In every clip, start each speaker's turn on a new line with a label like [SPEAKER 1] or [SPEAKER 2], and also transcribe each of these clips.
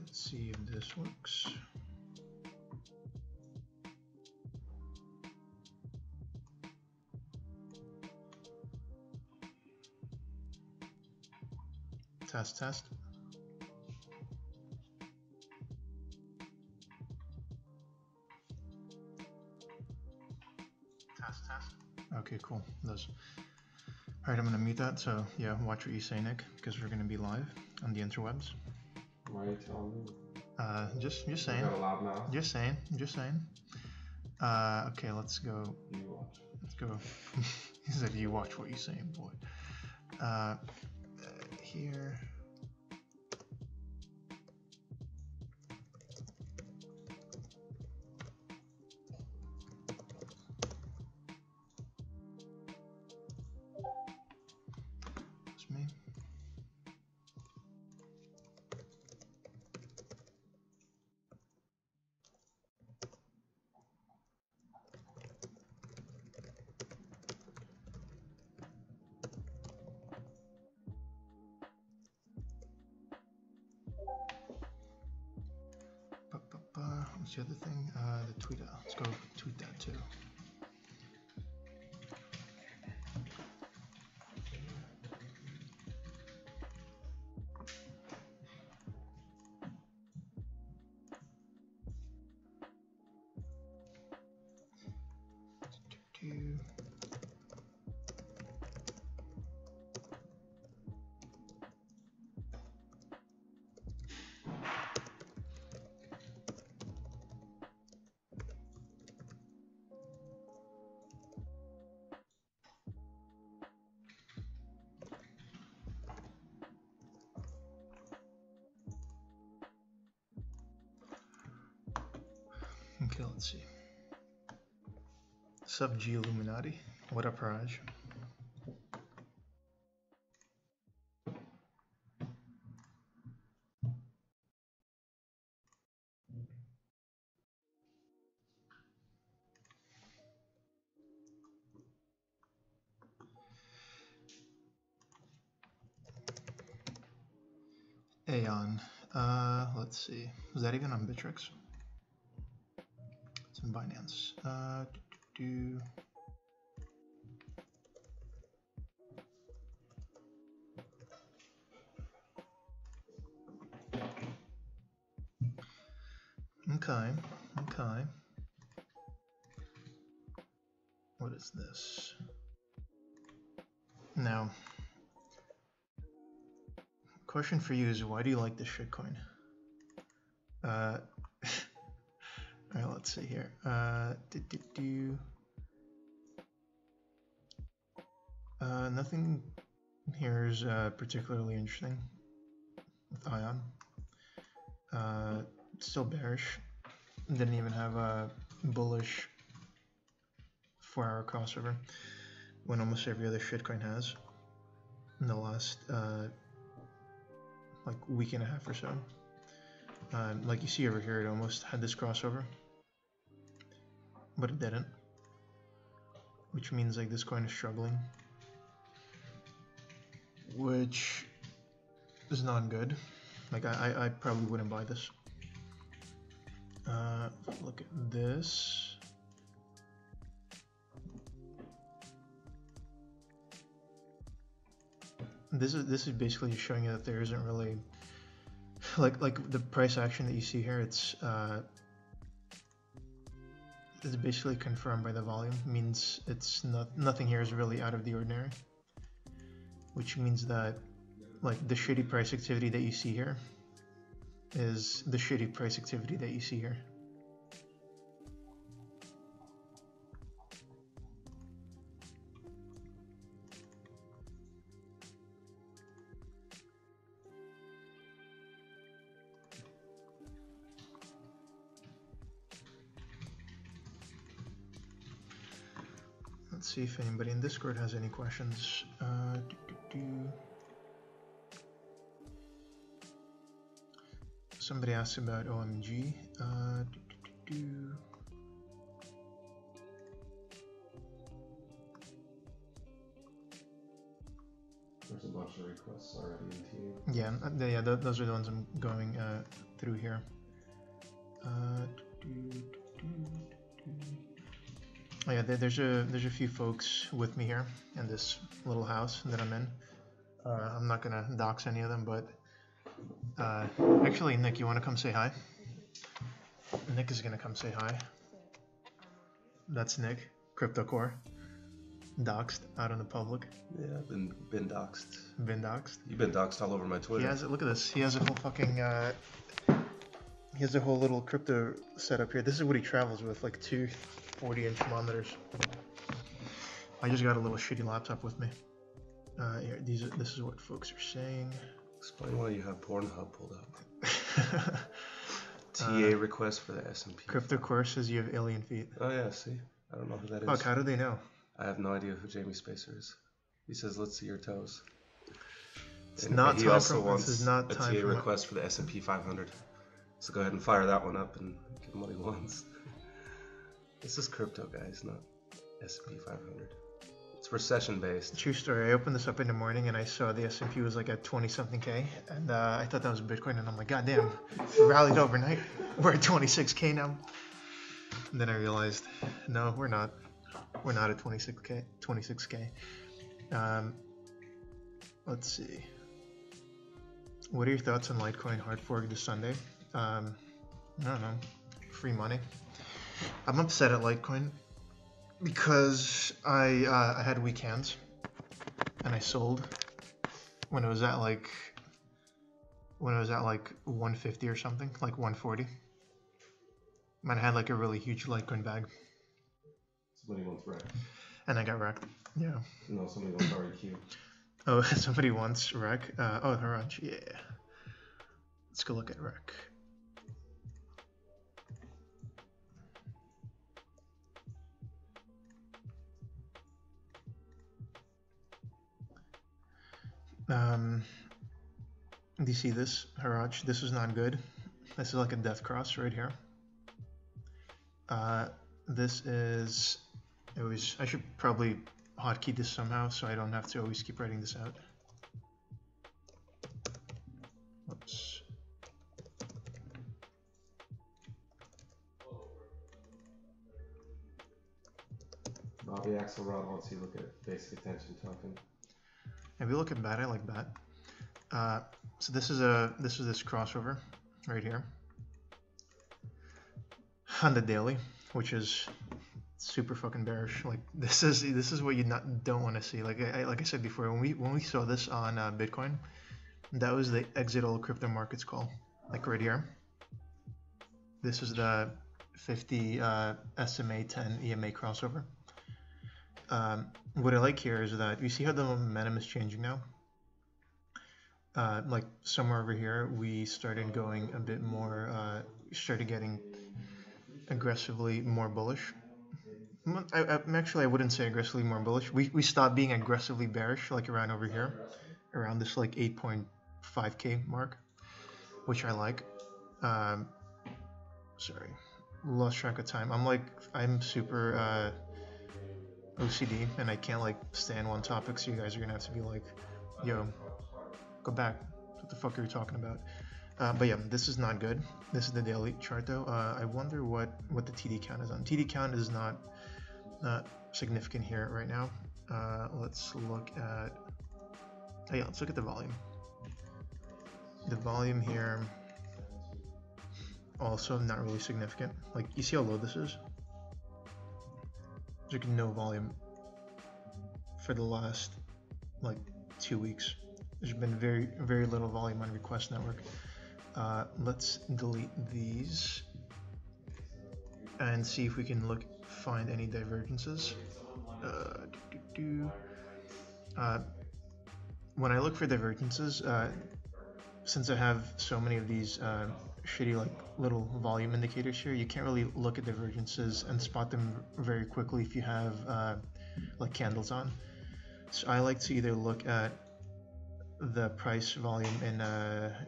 [SPEAKER 1] Let's see if this works. Test, test. Test, test. Okay, cool. Those. All right, I'm gonna mute that. So yeah, watch what you say, Nick, because we're gonna be live on the interwebs.
[SPEAKER 2] Why are you telling me?
[SPEAKER 1] Just saying.
[SPEAKER 2] Got a loud mouth.
[SPEAKER 1] Just saying. Okay, let's go.
[SPEAKER 2] You watch.
[SPEAKER 1] Let's go. He said, "You watch what you saying, boy." Here. That's me. What's the other thing? The tweet. Let's go tweet that too. Okay, let's see. Sub G Illuminati. What up, Raj? Aeon. Let's see. Is that even on Bittrex? It's in Binance. Okay. What is this? Now, question for you is, why do you like this shitcoin? Alright, let's see here. Nothing here is particularly interesting with Ion. Still bearish. Didn't even have a bullish 4-hour crossover when almost every other shitcoin has in the last like week and a half or so. Like you see over here, it almost had this crossover, but it didn't, which means like this coin is struggling, which is not good. Like I probably wouldn't buy this. Look at this. This is basically just showing you that there isn't really like the price action that you see here. It's basically confirmed by the volume. It means it's nothing here is really out of the ordinary, which means that like the shitty price activity that you see here is the shitty price activity that you see here. Let's see if anybody in Discord has any questions. Somebody asked about OMG.
[SPEAKER 2] There's a bunch of requests already in team.
[SPEAKER 1] Yeah, those are the ones I'm going through here. Oh yeah, there's a few folks with me here in this little house that I'm in. I'm not gonna dox any of them, but actually, Nick, you want to come say hi? Nick is gonna come say hi. That's Nick, CryptoCore. Doxed out in the public.
[SPEAKER 3] Yeah, been doxed.
[SPEAKER 1] Been doxed.
[SPEAKER 3] You've been doxed all over my Twitter.
[SPEAKER 1] He has it. Look at this. He has a whole fucking. He has a whole little crypto setup here. This is what he travels with, like 2 40-inch monitors. I just got a little shitty laptop with me. Here, this is what folks are saying.
[SPEAKER 3] Explain why you have Pornhub pulled up. TA request for the S&P.
[SPEAKER 1] CryptoCore says you have alien feet.
[SPEAKER 3] Oh yeah, see? I don't know who that is.
[SPEAKER 1] Fuck, how do they know?
[SPEAKER 3] I have no idea who Jamie Spacer is. He says, let's see your toes.
[SPEAKER 1] It's
[SPEAKER 3] and
[SPEAKER 1] not
[SPEAKER 3] he
[SPEAKER 1] time
[SPEAKER 3] also
[SPEAKER 1] for,
[SPEAKER 3] wants
[SPEAKER 1] this is not
[SPEAKER 3] a
[SPEAKER 1] time
[SPEAKER 3] TA
[SPEAKER 1] for
[SPEAKER 3] request for the S&P 500. So go ahead and fire that one up and give him what he wants. This is crypto, guys, not S&P 500. It's recession based.
[SPEAKER 1] True story. I opened this up in the morning and I saw the S&P was like at 20-something K, and I thought that was Bitcoin, and I'm like, God damn, rallied overnight. We're at 26K now. And then I realized, no, we're not. We're not at 26K. 26K. Let's see. What are your thoughts on Litecoin hard fork this Sunday? I don't know. Free money. I'm upset at Litecoin because I had weak hands and I sold when it was at like 150 or something, like 140. Man, I had like a really huge Litecoin bag.
[SPEAKER 2] Somebody wants wreck.
[SPEAKER 1] And I got wrecked. Yeah.
[SPEAKER 2] No, somebody wants REQ.
[SPEAKER 1] Oh, somebody wants wreck. Oh, Haraj. Yeah. Let's go look at wreck. Do you see this, Haraj? This is not good. This is like a death cross right here. This is always. I should probably hotkey this somehow so I don't have to always keep writing this out. Whoops.
[SPEAKER 2] Bobby Axelrod wants you to look at basic attention token.
[SPEAKER 1] If we look at bat, I like bat. So this is this crossover right here on the daily, which is super fucking bearish. Like this is what you don't want to see. Like I said before, when we saw this on Bitcoin, that was the exit all crypto markets call. Like right here. This is the 50 SMA 10 EMA crossover. What I like here is that you see how the momentum is changing now. Like somewhere over here, we started going a bit more. Started getting aggressively more bullish. Actually, I wouldn't say aggressively more bullish. We stopped being aggressively bearish, like around over here, around this like 8.5K mark, which I like. Sorry, lost track of time. I'm super OCD, and I can't like stay on one topic, so you guys are gonna have to be like, yo, go back. What the fuck are you talking about? But yeah, this is not good. This is the daily chart though. I wonder what the TD count is on. TD count is not significant here right now. Let's look at. Oh yeah, let's look at the volume. The volume here also not really significant. Like you see how low this is? There's like no volume for the last like 2 weeks. There's been very little volume on Request Network. Let's delete these and see if we can find any divergences. When I look for divergences, since I have so many of these shitty like little volume indicators here, you can't really look at divergences and spot them very quickly if you have like candles on. So I like to either look at the price volume in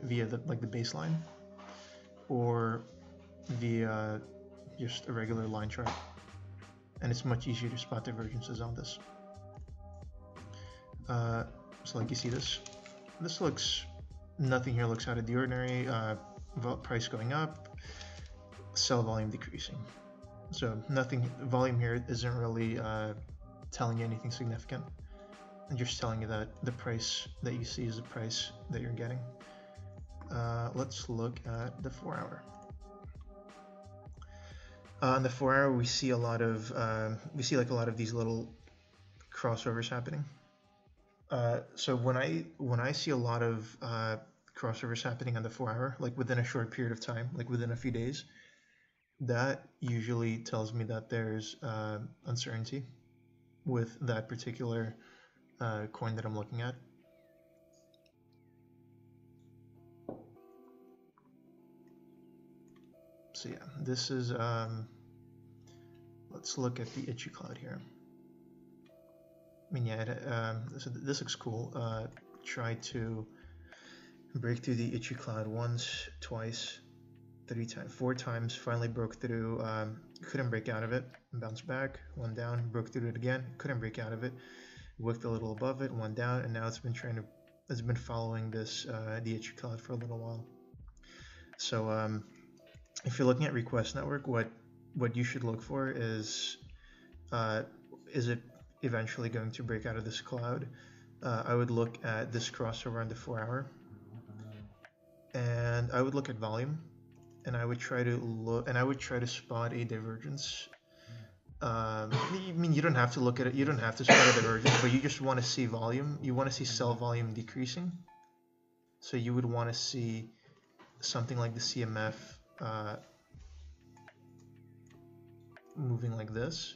[SPEAKER 1] via the baseline, or via just a regular line chart, and it's much easier to spot divergences on this. So like you see this looks, nothing here looks out of the ordinary. Price going up, sell volume decreasing. So nothing, volume here isn't really telling you anything significant. And just telling you that the price that you see is the price that you're getting. Let's look at the 4 hour. On the 4 hour, we see a lot of like a lot of these little crossovers happening. So when I see a lot of crossovers happening on the 4 hour, like within a short period of time, like within a few days, that usually tells me that there's uncertainty with that particular coin that I'm looking at. So yeah, this is, let's look at the itchy cloud here. I mean, yeah, this looks cool. Try to break through the itchy cloud once, twice, 3 times, 4 times, finally broke through, couldn't break out of it, bounced back, 1 down, broke through it again, couldn't break out of it, wicked a little above it, 1 down, and now it's been following this the itchy cloud for a little while. So if you're looking at request network, what you should look for is it eventually going to break out of this cloud? I would look at this crossover on the 4 hour, and I would look at volume, and I would try to spot a divergence. I mean, you don't have to look at it, you don't have to spot a divergence, but you just want to see volume. You want to see sell volume decreasing. So you would want to see something like the CMF moving like this,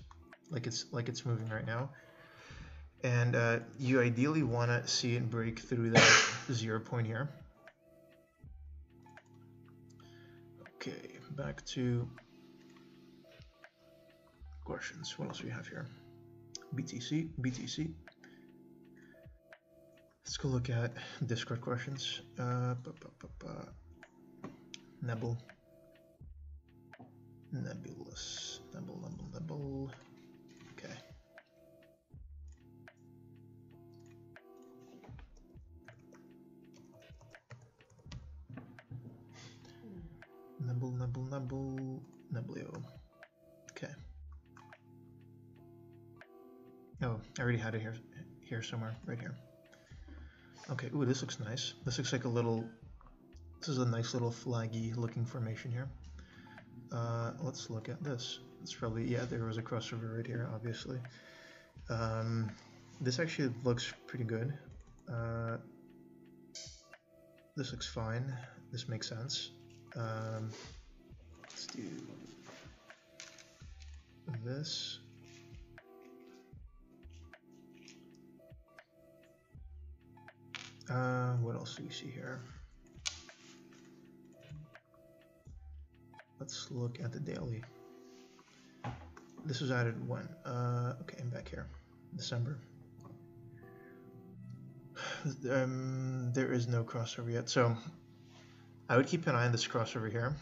[SPEAKER 1] like it's moving right now, and you ideally want to see it break through that 0 point here. Okay, back to questions. What else do we have here? BTC. Let's go look at Discord questions. Nebulous. Okay. Neblio. Okay. Oh, I already had it here somewhere, right here. Okay, ooh, this looks nice. This looks like a little, this is a nice little flaggy looking formation here. Let's look at this. It's probably, yeah, there was a crossover right here, obviously. This actually looks pretty good. This looks fine. This makes sense. Let's do this. What else do we see here? Let's look at the daily. This was added when? Okay, I'm back here. December. There is no crossover yet, so I would keep an eye on this crossover here,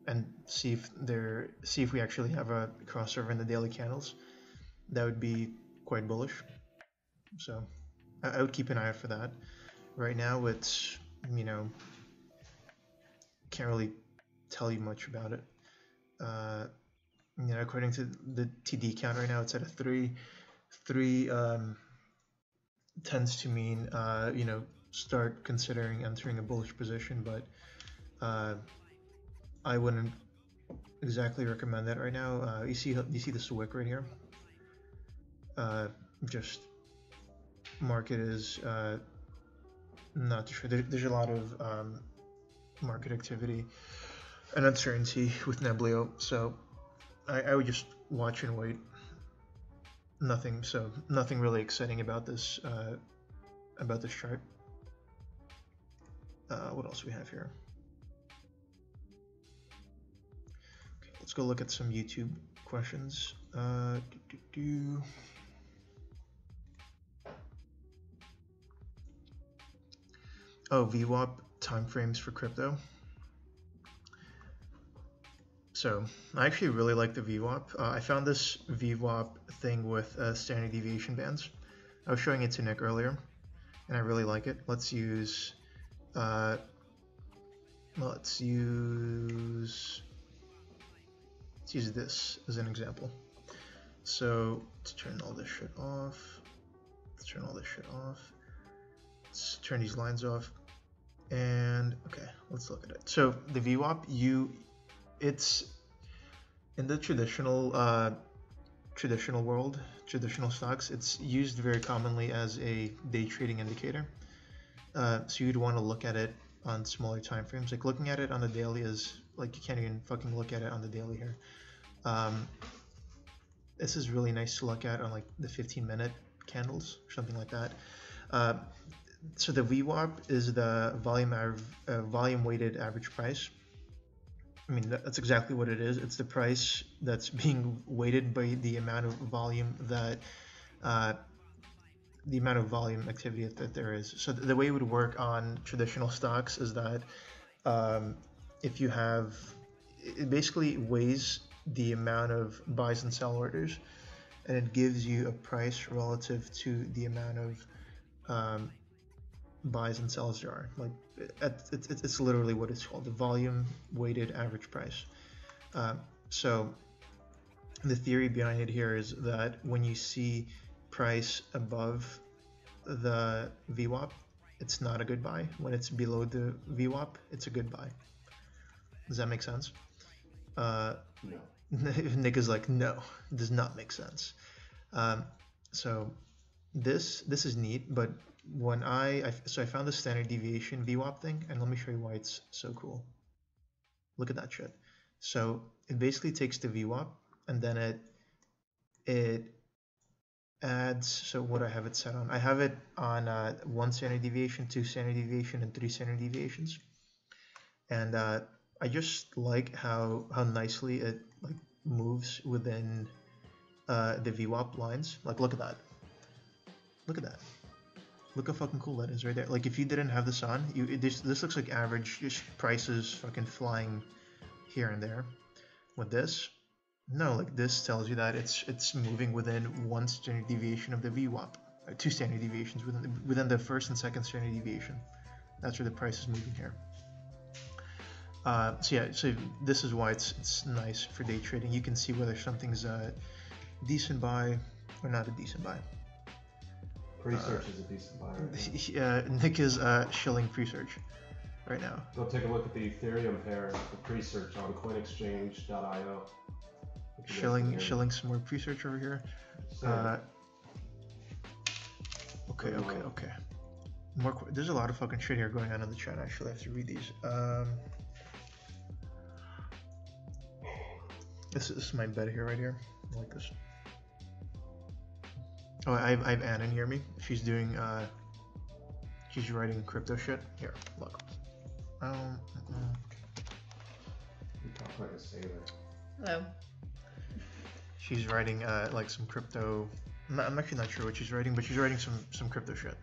[SPEAKER 1] and see if we actually have a crossover in the daily candles. That would be quite bullish. So I would keep an eye out for that. Right now, it's, you know, can't really tell you much about it. You know, according to the TD count right now, it's at a 3. 3 tends to mean, you know, start considering entering a bullish position, but I wouldn't exactly recommend that right now. You see this wick right here? Just market is not too sure. There's a lot of market activity and uncertainty with Neblio, so I would just watch and wait. Nothing really exciting about this chart. What else do we have here? Okay, let's go look at some YouTube questions. Oh, VWAP timeframes for crypto. So I actually really like the VWAP. I found this VWAP thing with standard deviation bands. I was showing it to Nick earlier. and I really like it. Let's use this as an example. So let's turn all this shit off. Let's turn these lines off. And okay, let's look at it. So the VWAP, it's in the traditional world, traditional stocks, it's used very commonly as a day trading indicator. So you'd want to look at it on smaller time frames. Like looking at it on the daily is like you can't even fucking look at it on the daily here. This is really nice to look at on like the 15-minute candles or something like that. So the VWAP is the volume weighted average price. I mean, that's exactly what it is. It's the price that's being weighted by the amount of volume that the amount of volume activity that there is. So the way it would work on traditional stocks is that if you have, it basically weighs the amount of buys and sell orders, and it gives you a price relative to the amount of buys and sells there are. Like it's literally what it's called, the volume weighted average price. So the theory behind it here is that when you see price above the VWAP, it's not a good buy. When it's below the VWAP, it's a good buy. Does that make sense?
[SPEAKER 2] No.
[SPEAKER 1] Nick is like, no, it does not make sense. So this is neat, but when I found the standard deviation VWAP thing, and let me show you why it's so cool. Look at that shit. So it basically takes the VWAP and then it adds, so what I have it set on, I have it on 1 standard deviation, 2 standard deviation, and 3 standard deviations. And I just like how nicely it like moves within the VWAP lines. Like look at that. Look at that. Look how fucking cool that is right there. Like if you didn't have this on, this looks like average just prices fucking flying here and there. With this, no, like this tells you that it's moving within 1 standard deviation of the VWAP, 2 standard deviations within the 1st and 2nd standard deviation. That's where the price is moving here. So yeah, so this is why it's nice for day trading. You can see whether something's a decent buy or not a decent buy.
[SPEAKER 2] Pre-search is a decent buy. Right?
[SPEAKER 1] Nick is shilling pre-search right now.
[SPEAKER 2] Go take a look at the Ethereum pair, the pre-search on coinexchange.io.
[SPEAKER 1] Shilling some more pre-search over here. Okay. There's a lot of fucking shit here going on in the chat. Actually, I have to read these. This is my bed here, right here. I like this. Oh, I have Anna near me. She's doing, she's writing crypto shit. Here, look.
[SPEAKER 2] You talk like a sailor.
[SPEAKER 4] Hello.
[SPEAKER 1] She's writing like some crypto. I'm actually not sure what she's writing, but she's writing some crypto shit.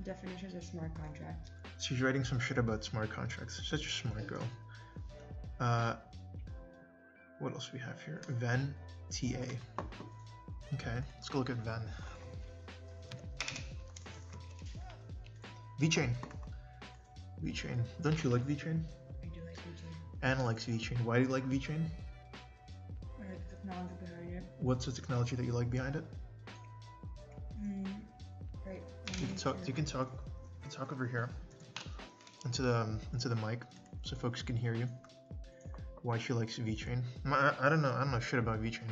[SPEAKER 4] Definitions of smart contract.
[SPEAKER 1] She's writing some shit about smart contracts. Such a smart girl. What else do we have here? Ven TA. Okay, let's go look at Ven. VeChain. Don't you like VeChain?
[SPEAKER 4] I do like VeChain.
[SPEAKER 1] Anna likes VeChain. Why do you like VeChain?
[SPEAKER 4] I like the technology behind it.
[SPEAKER 1] What's the technology that you like behind it?
[SPEAKER 4] Right.
[SPEAKER 1] You can talk over here into the mic so folks can hear you. Why she likes VeChain? I don't know shit about VeChain.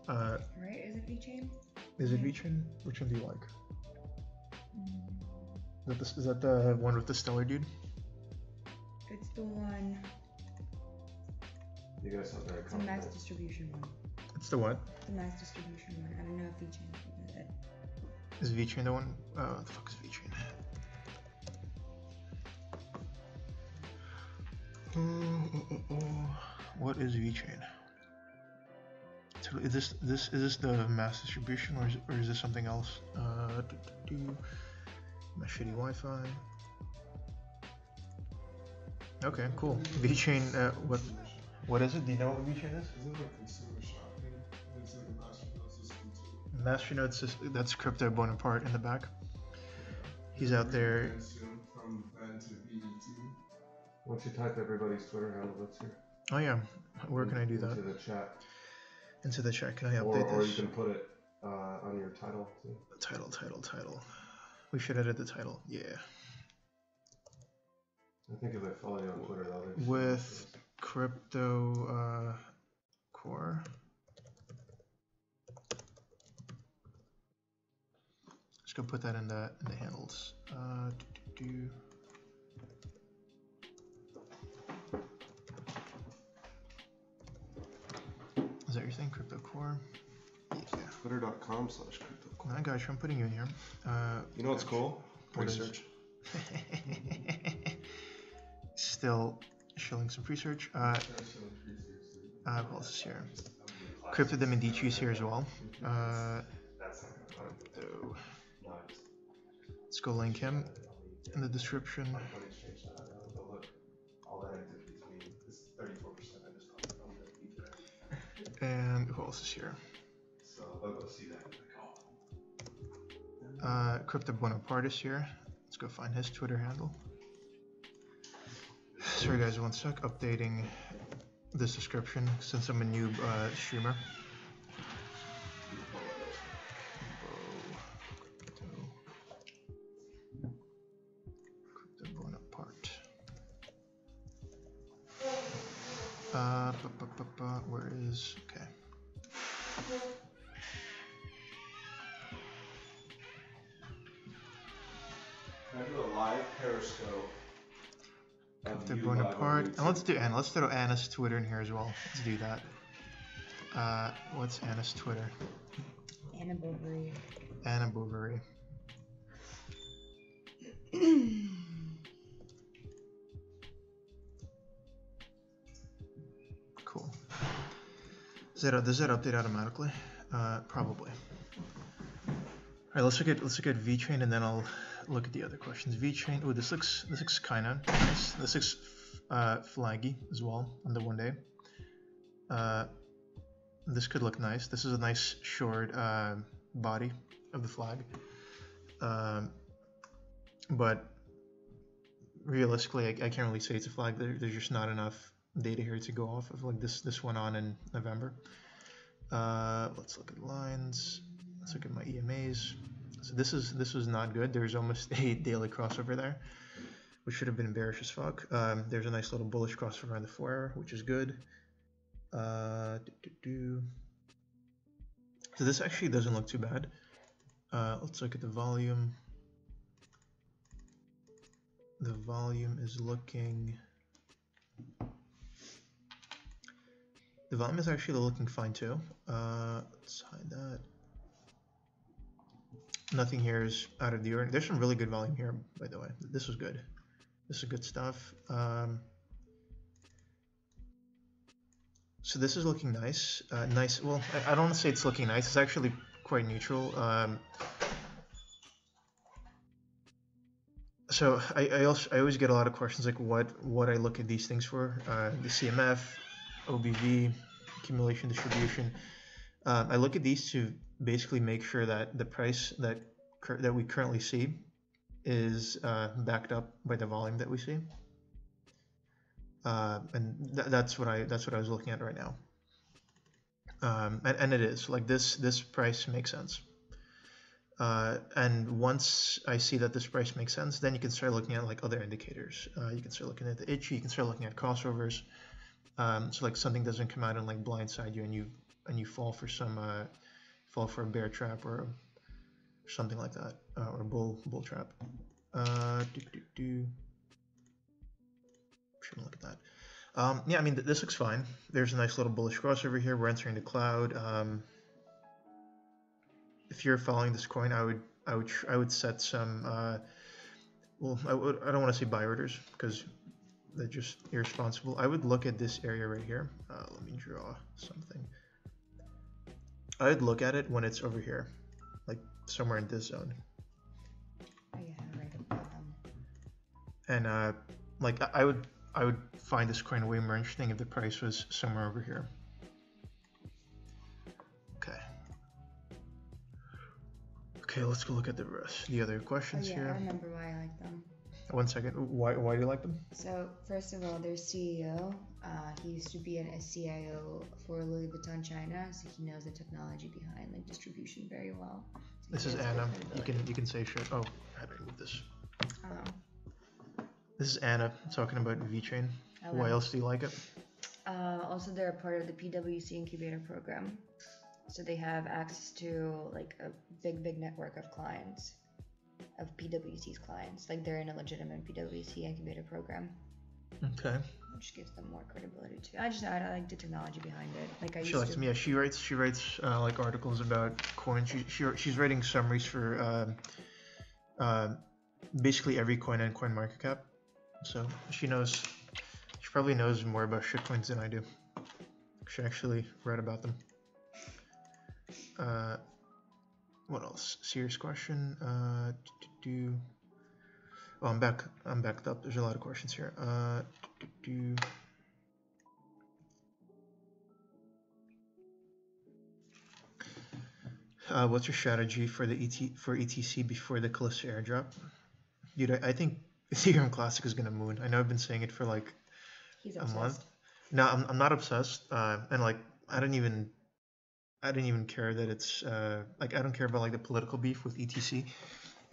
[SPEAKER 4] Right? Is it VeChain?
[SPEAKER 1] Is it VeChain? Which one do you like? Is that the one with the stellar dude?
[SPEAKER 4] It's the one.
[SPEAKER 2] You guys sound very
[SPEAKER 4] It's a mass distribution one.
[SPEAKER 1] It's the what?
[SPEAKER 4] The mass distribution one. I don't know if VeChain is it.
[SPEAKER 1] Is VeChain the one? What the fuck is VeChain? What is VeChain? So is this the mass distribution or is this something else? My shitty Wi-Fi. Okay, cool. VeChain. What is it? Do you know what VeChain is?
[SPEAKER 5] Is it like consumer shopping? Is it a master system too?
[SPEAKER 1] Masternodes, that's Cryptobonaparte in the back. He's out there.
[SPEAKER 2] From Ben to BET. Why don't you type everybody's Twitter handle that's here?
[SPEAKER 1] Oh yeah, where can I do that?
[SPEAKER 2] Into the chat.
[SPEAKER 1] Into the chat. Can I update
[SPEAKER 2] or
[SPEAKER 1] this?
[SPEAKER 2] You can put it on your title too.
[SPEAKER 1] Title. We should edit the title. Yeah.
[SPEAKER 2] I think if I follow you on Twitter, though.
[SPEAKER 1] With crypto core. Let's go put that in the handles. Is that your thing, crypto core? Yeah.
[SPEAKER 2] Twitter.com/cryptocore.
[SPEAKER 1] I got you. I'm putting you in here.
[SPEAKER 2] You know what's cool?
[SPEAKER 1] Research. Still showing some pre-search. What else is here? Cryptodemedici is here as well. Let's go link him in the description. And who else is here? Cryptobonaparte is here. Let's go find his Twitter handle. Sorry guys, one sec. Updating this description since I'm a noob streamer. Cryptobonaparte. Where is okay?
[SPEAKER 2] Can I do a live Periscope?
[SPEAKER 1] Cryptobonaparte. And let's throw Anna's Twitter in here as well. Let's do that. What's Anna's Twitter?
[SPEAKER 4] Anna Bovary.
[SPEAKER 1] Anna Bovary. Cool. Does that update automatically? Probably. All right, let's look at VeChain, and then I'll look at the other questions. VeChain. Oh, this looks kind of nice. This looks flaggy as well on the 1 day. This could look nice. This is a nice short body of the flag, but realistically, I can't really say it's a flag. There's just not enough data here to go off of. Like this went on in November. Let's look at lines. Let's look at my EMAs. So this was not good. There's almost a daily crossover there, which should have been bearish as fuck. There's a nice little bullish crossover on the 4 hour, which is good. So this actually doesn't look too bad. Let's look at the volume. The volume is looking. The volume is actually looking fine too. Let's hide that. Nothing here is out of the ordinary. There's some really good volume here, by the way. This was good. This is good stuff. So this is looking nice. Nice. Well, I don't want to say it's looking nice. It's actually quite neutral. So I always get a lot of questions like what I look at these things for. The CMF, OBV, accumulation, distribution. I look at these to basically make sure that the price that we currently see is backed up by the volume that we see, and that's what I was looking at right now. And it is like this price makes sense. And once I see that this price makes sense, then you can start looking at like other indicators. You can start looking at the itchy. You can start looking at crossovers. So like something doesn't come out and like blindside you, and you fall for a bear trap or something like that, or a bull trap. Shouldn't look at that. Yeah, I mean this looks fine. There's a nice little bullish crossover here. We're entering the cloud. If you're following this coin, I would set some. Well, I don't want to say buy orders because they're just irresponsible. I would look at this area right here. Let me draw something. I would look at it when it's over here, like somewhere in this zone.
[SPEAKER 4] Oh yeah, right at the bottom.
[SPEAKER 1] And like I would find this coin way more interesting if the price was somewhere over here. Okay. Okay, let's go look at the other
[SPEAKER 4] Oh
[SPEAKER 1] questions
[SPEAKER 4] yeah, I
[SPEAKER 1] here.
[SPEAKER 4] remember why I like them.
[SPEAKER 1] 1 second. Why do you like them?
[SPEAKER 4] So first of all, their CEO, he used to be a CIO for Louis Vuitton China, so he knows the technology behind like distribution very well. So
[SPEAKER 1] This
[SPEAKER 4] he
[SPEAKER 1] is
[SPEAKER 4] has good
[SPEAKER 1] Anna.
[SPEAKER 4] credibility.
[SPEAKER 1] You can say shit. Oh, how do I move this?
[SPEAKER 4] Um,
[SPEAKER 1] This is Anna talking about VeChain.
[SPEAKER 4] Hello.
[SPEAKER 1] Why else do you like it?
[SPEAKER 4] Also, they're a part of the PwC incubator program, so they have access to like a big network of clients, of PwC's clients. Like they're in a legitimate PwC incubator program,
[SPEAKER 1] Okay.
[SPEAKER 4] which gives them more credibility too. I like the technology behind it. Like I
[SPEAKER 1] She
[SPEAKER 4] used
[SPEAKER 1] likes
[SPEAKER 4] to.
[SPEAKER 1] me. Yeah, she writes like articles about coins. She's writing summaries for basically every coin and coin market cap. So she probably knows more about shitcoins than I do. She actually read about them. What else? Serious question. Oh, I'm backed up. There's a lot of questions here. What's your strategy for the ETC before the Callisto airdrop? Dude, I think Ethereum Classic is gonna moon. I know I've been saying it for like
[SPEAKER 4] He's
[SPEAKER 1] a
[SPEAKER 4] obsessed.
[SPEAKER 1] month. No, I'm not obsessed. And like I didn't even care that it's like I don't care about like the political beef with ETC,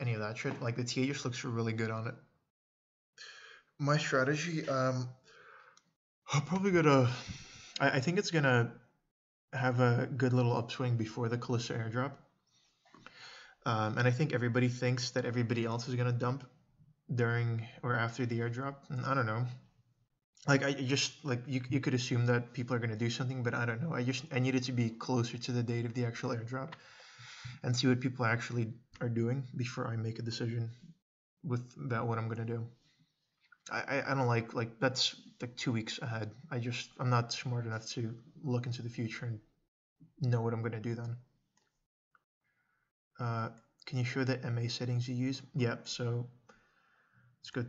[SPEAKER 1] any of that shit. Like the TA just looks really good on it. My strategy, I'm probably gonna. I think it's gonna have a good little upswing before the Callisto airdrop. And I think everybody thinks that everybody else is gonna dump during or after the airdrop. And I don't know. Like I just like you could assume that people are gonna do something, but I don't know. I need it to be closer to the date of the actual airdrop and see what people actually are doing before I make a decision about what I'm gonna do. I don't like that's like 2 weeks ahead. I'm not smart enough to look into the future and know what I'm gonna do then. Can you show the MA settings you use? Yep. So let's go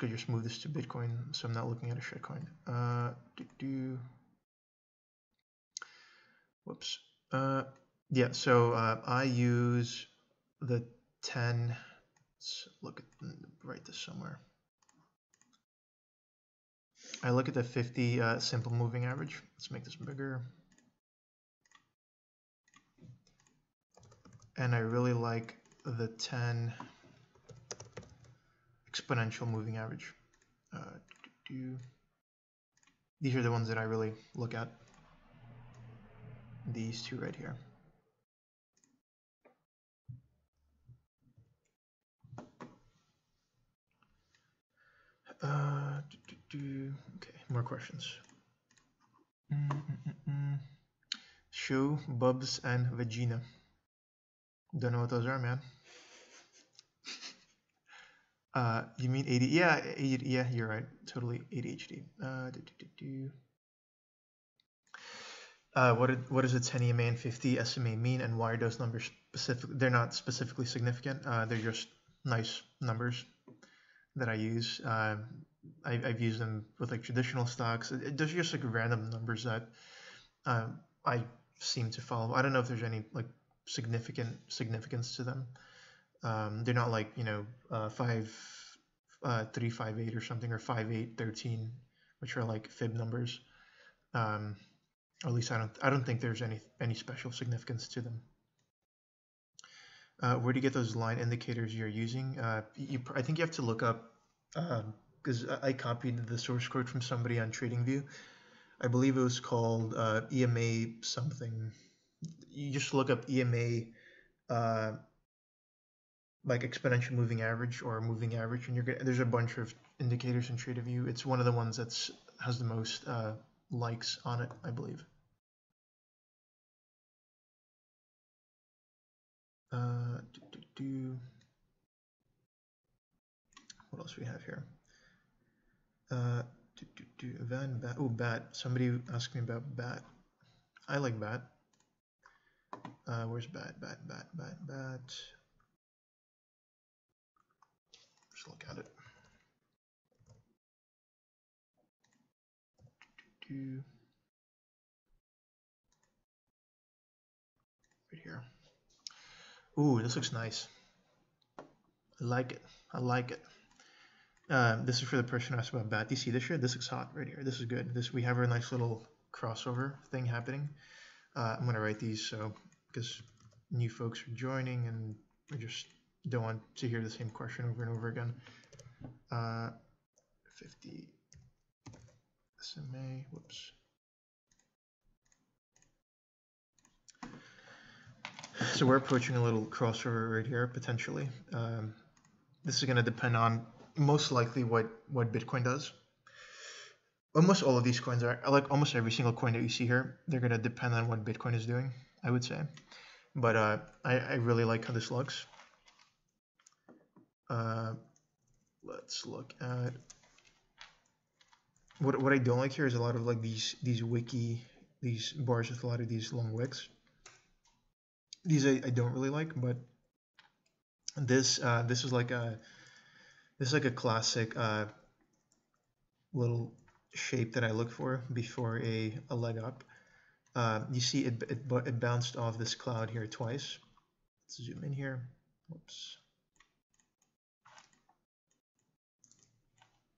[SPEAKER 1] just move this to Bitcoin so I'm not looking at a shitcoin. Whoops. Yeah. So I use the 10. Let's write this somewhere. I look at the 50 simple moving average. Let's make this bigger. And I really like the 10 exponential moving average. These are the ones that I really look at. These two right here. Okay, more questions. Shoe, Bubs, and Vagina. Don't know what those are, man. You mean 80? Yeah, 80, yeah, you're right. Totally ADHD. What does a 10 EMA and 50 SMA mean, and why are those numbers specific? They're not specifically significant. They're just nice numbers that I use. I've used them with like traditional stocks. They're just like random numbers that I seem to follow. I don't know if there's any like significance to them. They're not like 5358 or something, or 5813, which are like fib numbers. Or at least I don't think there's any special significance to them. Where do you get those line indicators you're using? I think you have to look up, because I copied the source code from somebody on TradingView. I believe it was called EMA something. You just look up EMA, like exponential moving average or moving average, and there's a bunch of indicators in TradingView. It's one of the ones that has the most likes on it, I believe. What else we have here? Bat. Oh, Bat. Somebody asked me about Bat. I like Bat. Where's Bat? Bat. Just look at it. Right here. Ooh, this looks nice. I like it. I like it. This is for the person who asked about BAT. Do you see this shit? This looks hot right here. This is good. We have a nice little crossover thing happening. I'm gonna write these so because new folks are joining and we just don't want to hear the same question over and over again. 50 SMA. Whoops. So we're approaching a little crossover right here potentially. This is going to depend on most likely what Bitcoin does. Almost all of these coins are like almost every single coin that you see here. They're going to depend on what Bitcoin is doing, I would say. But I really like how this looks. Let's look at what I don't like here is a lot of like these bars with a lot of these long wicks. These I don't really like, but this is like a classic little shape that I look for before a leg up. You see it bounced off this cloud here twice. Let's zoom in here. Whoops.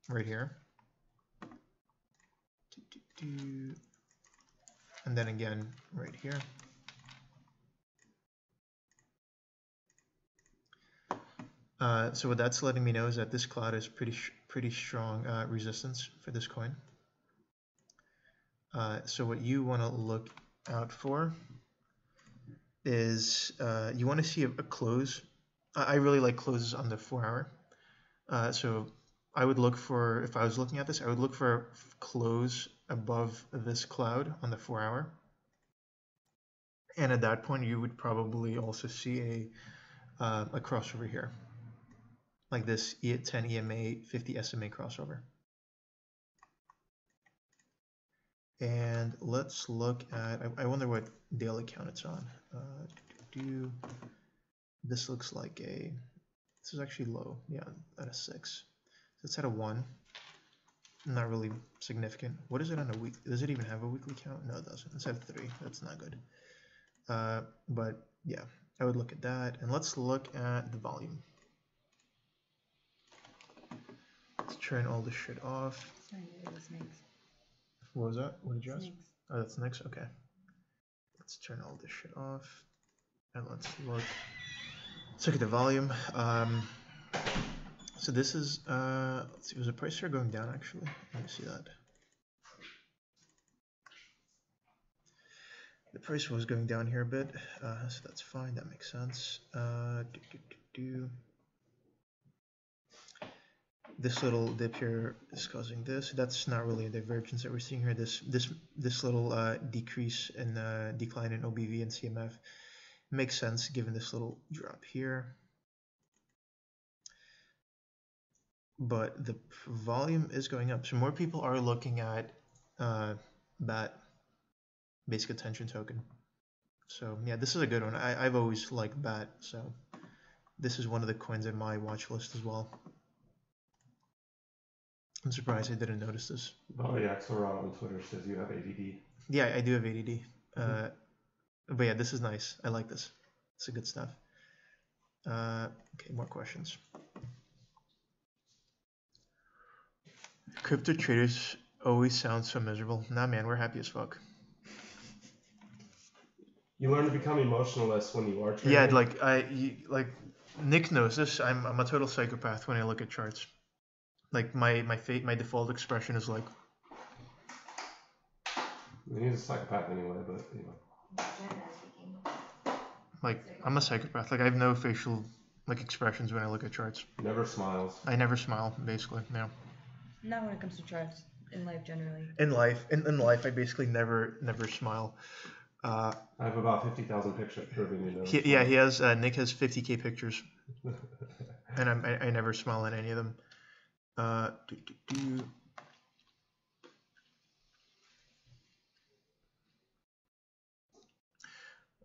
[SPEAKER 1] Right here. And then again right here. So what that's letting me know is that this cloud is pretty strong resistance for this coin. So what you want to look out for is you want to see a close. I really like closes on the 4 hour. So I would look for, if I was looking at this, I would look for a close above this cloud on the 4 hour. And at that point, you would probably also see a crossover here, like this 10 EMA 50 SMA crossover. And let's look at, I wonder what daily count it's on. This looks like this is actually low, yeah, at a 6. So it's at a 1. Not really significant. What is it on a week? Does it even have a weekly count? No, it doesn't. It's at 3. That's not good. But yeah, I would look at that. And let's look at the volume. Let's turn all this shit off.
[SPEAKER 4] Sorry, it was snakes.
[SPEAKER 1] What was that? What did you ask?
[SPEAKER 4] Snakes.
[SPEAKER 1] Oh, that's next. Okay. Let's turn all this shit off. And let's look at the volume. So this is, let's see, was the price here going down actually? Let me see that. The price was going down here a bit, so that's fine, that makes sense. This little dip here is causing this. That's not really a divergence that we're seeing here. This little decrease in decline in OBV and CMF makes sense given this little drop here. But the volume is going up, so more people are looking at BAT, basic attention token. So yeah, this is a good one. I've always liked BAT, so this is one of the coins in my watch list as well. I'm surprised I didn't notice this.
[SPEAKER 2] Oh yeah, Axelrod on Twitter says you have ADD.
[SPEAKER 1] Yeah, I do have ADD. But yeah, this is nice. I like this. It's good stuff. Okay, more questions. Crypto traders always sound so miserable. Nah, man, we're happy as fuck.
[SPEAKER 2] You learn to become emotionless when you are trading.
[SPEAKER 1] Yeah, like Nick knows this. I'm a total psychopath when I look at charts. Like my default expression is like.
[SPEAKER 2] He's a psychopath anyway, but you know.
[SPEAKER 1] Like I'm a psychopath. Like I have no facial expressions when I look at charts.
[SPEAKER 2] Never smiles.
[SPEAKER 1] I never smile, basically. No.
[SPEAKER 4] Not when it comes to charts. In life, generally.
[SPEAKER 1] In life, I basically never smile.
[SPEAKER 2] I have about 50,000 pictures proving you know.
[SPEAKER 1] He has. Nick has 50K pictures, and I never smile on any of them.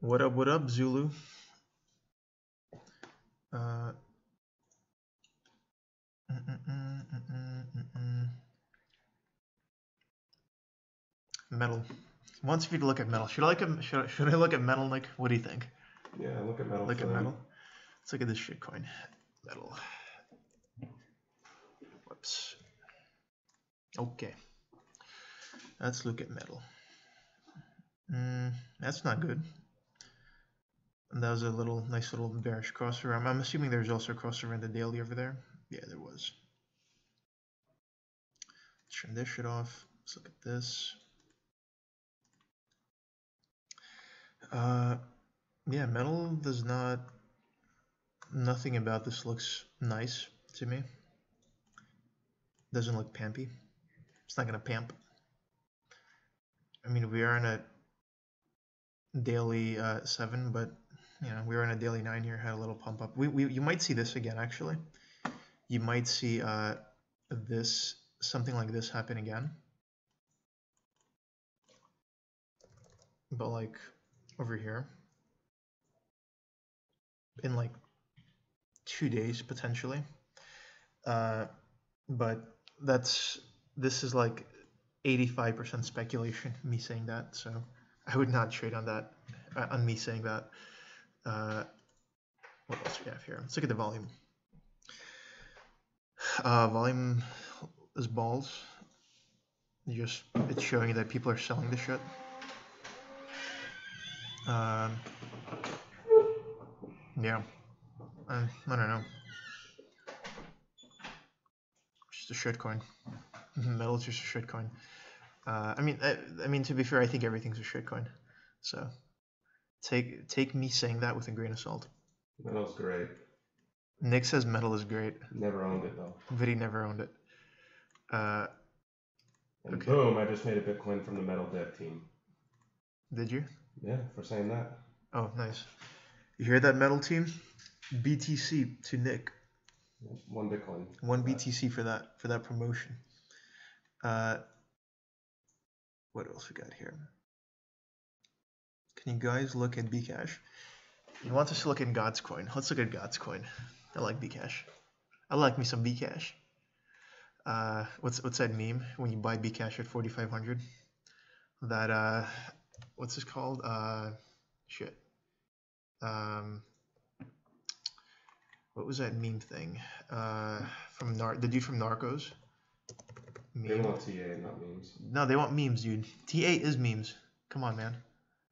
[SPEAKER 1] What up, Zulu? Metal. Wants me to look at metal. Should I look at metal, Nick? What do you think?
[SPEAKER 2] Yeah, look at metal.
[SPEAKER 1] Look at metal. Let's look at this shitcoin. Metal. Whoops. Okay. Let's look at metal. That's not good. And that was a nice little bearish crossover. I'm assuming there's also a crossover in the daily over there. Yeah, there was. Let's turn this shit off. Let's look at this. Yeah, metal does not. Nothing about this looks nice to me. Doesn't look pampy. It's not gonna pamp. I mean, we are in a daily 7, but we were in a daily 9 here. Had a little pump up. You might see this again actually. You might see something like this happen again. But like over here in like 2 days potentially. But this is like 85% speculation, me saying that, so I would not trade on that, on me saying that. What else do we have here? Let's look at the volume. Volume is balls. It's showing you that people are selling the shit. Yeah, I don't know. Just a shitcoin. Metal is just a shitcoin. I mean, to be fair, I think everything's a shitcoin. So take me saying that with a grain of salt.
[SPEAKER 2] Metal's great.
[SPEAKER 1] Nick says metal is great.
[SPEAKER 2] Never owned it though.
[SPEAKER 1] Vidi never owned it.
[SPEAKER 2] And
[SPEAKER 1] okay.
[SPEAKER 2] Boom! I just made a Bitcoin from the metal dev team.
[SPEAKER 1] Did you?
[SPEAKER 2] Yeah, for saying that.
[SPEAKER 1] Oh, nice. You hear that, metal team? BTC to Nick.
[SPEAKER 2] 1 Bitcoin.
[SPEAKER 1] 1 BTC for that promotion. What else we got here? Can you guys look at Bcash? You want us to look at God's coin? Let's look at God's coin. I like Bcash. I like me some Bcash. What's that meme when you buy Bcash at 4,500? That what's this called? Shit. What was that meme thing? From the dude from Narcos. Meme.
[SPEAKER 2] They want TA, not memes.
[SPEAKER 1] No, they want memes, dude. TA is memes. Come on, man.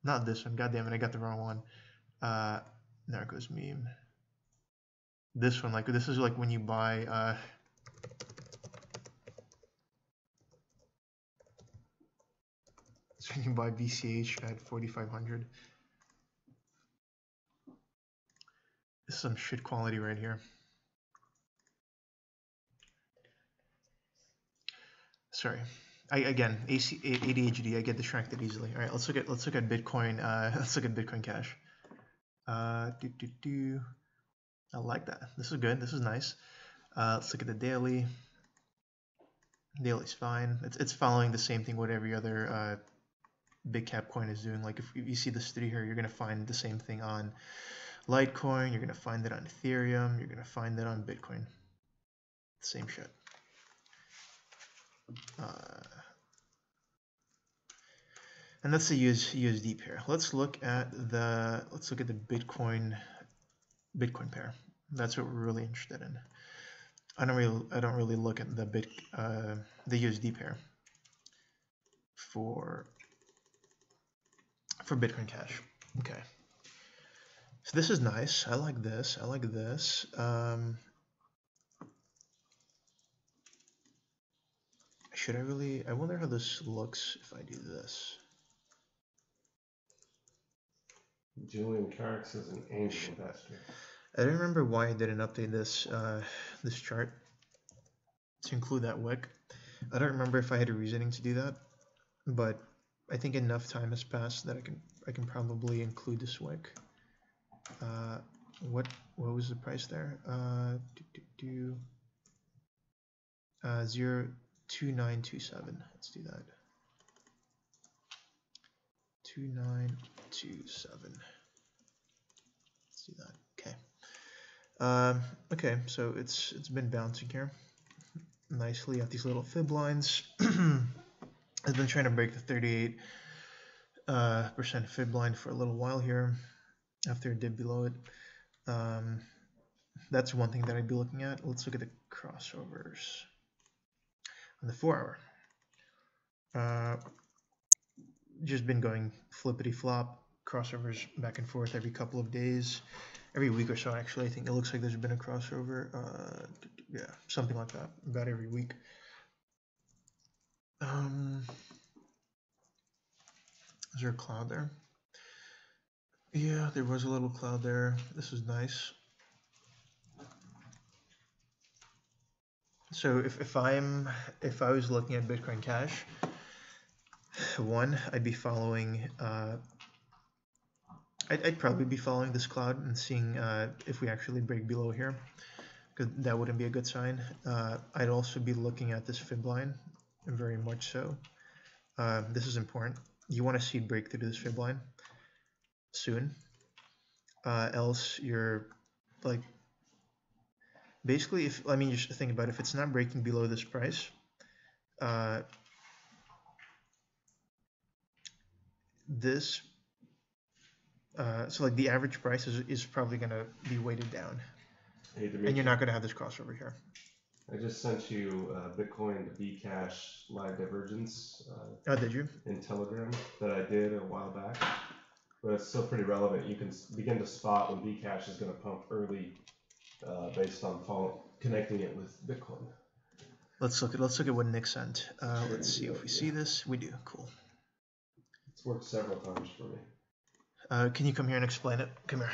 [SPEAKER 1] Not this one. God damn it, I got the wrong one. Narcos meme. This one, this is like when you buy. It's when you buy BCH at 4,500. This is some shit quality right here. Sorry, ADHD. I get distracted easily. All right, let's look at Bitcoin. Let's look at Bitcoin Cash. I like that. This is good. This is nice. Let's look at the daily. Daily's fine. It's following the same thing what every other big cap coin is doing. Like if you see this three here, you're gonna find the same thing on Litecoin. You're gonna find it on Ethereum. You're gonna find it on Bitcoin. Same shit. And that's the USD pair. Let's look at the Bitcoin pair. That's what we're really interested in. I don't really look at the USD pair for Bitcoin Cash. Okay. So this is nice. I like this. I like this. Should I really? I wonder how this looks if I do this.
[SPEAKER 2] Julian Carrick is an angel investor.
[SPEAKER 1] I don't remember why I didn't update this this chart to include that wick. I don't remember if I had a reasoning to do that, but I think enough time has passed that I can probably include this wick. What was the price there? 0.2927. Let's do that. 2927. Let's do that. Okay. Okay. So it's been bouncing here nicely at these little fib lines. I've been trying to break the 38% fib line for a little while here. after it dipped below it. That's one thing that I'd be looking at. Let's look at the crossovers on the 4 hour. Just been going flippity flop, crossovers back and forth every couple of days, every week or so. Actually, I think it looks like there's been a crossover. Yeah, something like that, about every week. Is there a cloud there? Yeah, there was a little cloud there. This is nice. So if I was looking at Bitcoin Cash, one, I'd be following. I'd probably be following this cloud and seeing if we actually break below here, because that wouldn't be a good sign. I'd also be looking at this fib line, very much so. This is important. You want to see it break through this fib line soon, else you're like, basically, just think about it, if it's not breaking below this price, so like the average price is probably going to be weighted down,
[SPEAKER 2] Hey, Dimitri,
[SPEAKER 1] and you're not going to have this crossover here.
[SPEAKER 2] I just sent you Bitcoin to Bcash live divergence.
[SPEAKER 1] Oh, did you?
[SPEAKER 2] In Telegram that I did a while back, but it's still pretty relevant. You can begin to spot when Bcash is going to pump early, based on connecting it with Bitcoin.
[SPEAKER 1] Let's look at what Nick sent. Let's see if we see this. We do. Cool.
[SPEAKER 2] It's worked several times for me.
[SPEAKER 1] Can you come here and explain it? Come here.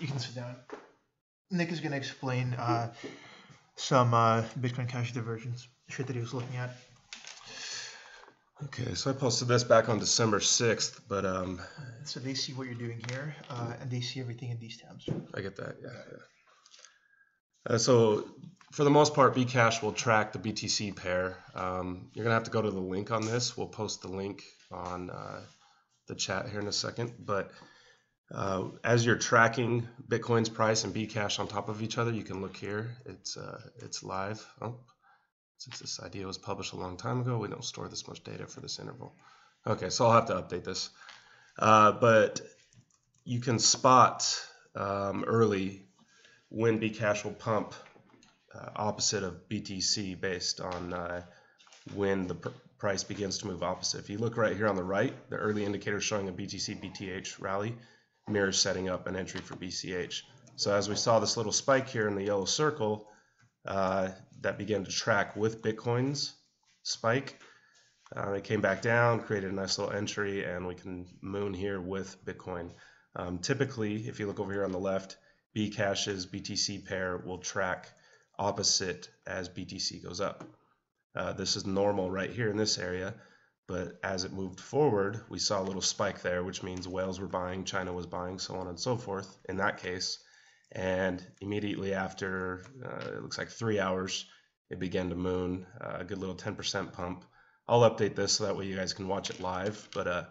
[SPEAKER 1] You can sit down. Nick is going to explain some Bitcoin Cash divergence shit that he was looking at.
[SPEAKER 3] Okay, so I posted this back on December 6th, but
[SPEAKER 1] so they see what you're doing here, and they see everything in these tabs.
[SPEAKER 3] I get that, yeah. So for the most part, Bcash will track the BTC pair. You're gonna have to go to the link on this. We'll post the link on the chat here in a second. But as you're tracking Bitcoin's price and Bcash on top of each other, you can look here. It's live. Oh, since this idea was published a long time ago, we don't store this much data for this interval. Okay, so I'll have to update this. But you can spot early when Bcash will pump opposite of BTC based on when the price begins to move opposite. If you look right here on the right, the early indicator showing a BTC BTH rally mirrors setting up an entry for BCH. So as we saw this little spike here in the yellow circle, that began to track with Bitcoin's spike. It came back down, created a nice little entry, and we can moon here with Bitcoin. Typically, if you look over here on the left, Bcash's BTC pair will track opposite as BTC goes up. This is normal right here in this area, but as it moved forward, we saw a little spike there, which means whales were buying, China was buying, so on and so forth in that case. And immediately after, it looks like 3 hours, it began to moon, a good little 10% pump. I'll update this so that way you guys can watch it live, but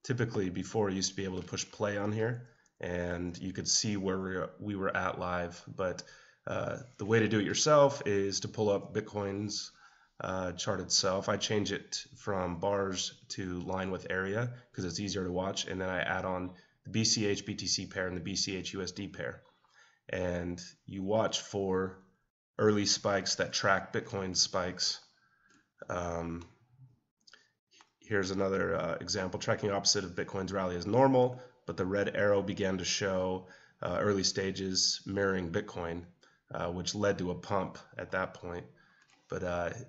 [SPEAKER 3] typically before you used to be able to push play on here and you could see where we were at live. But the way to do it yourself is to pull up Bitcoin's chart itself. I change it from bars to line with area because it's easier to watch, and then I add on the BCH BTC pair and the BCH USD pair. And you watch for early spikes that track Bitcoin spikes. Here's another example. Tracking opposite of Bitcoin's rally is normal, but the red arrow began to show early stages mirroring Bitcoin, which led to a pump at that point. But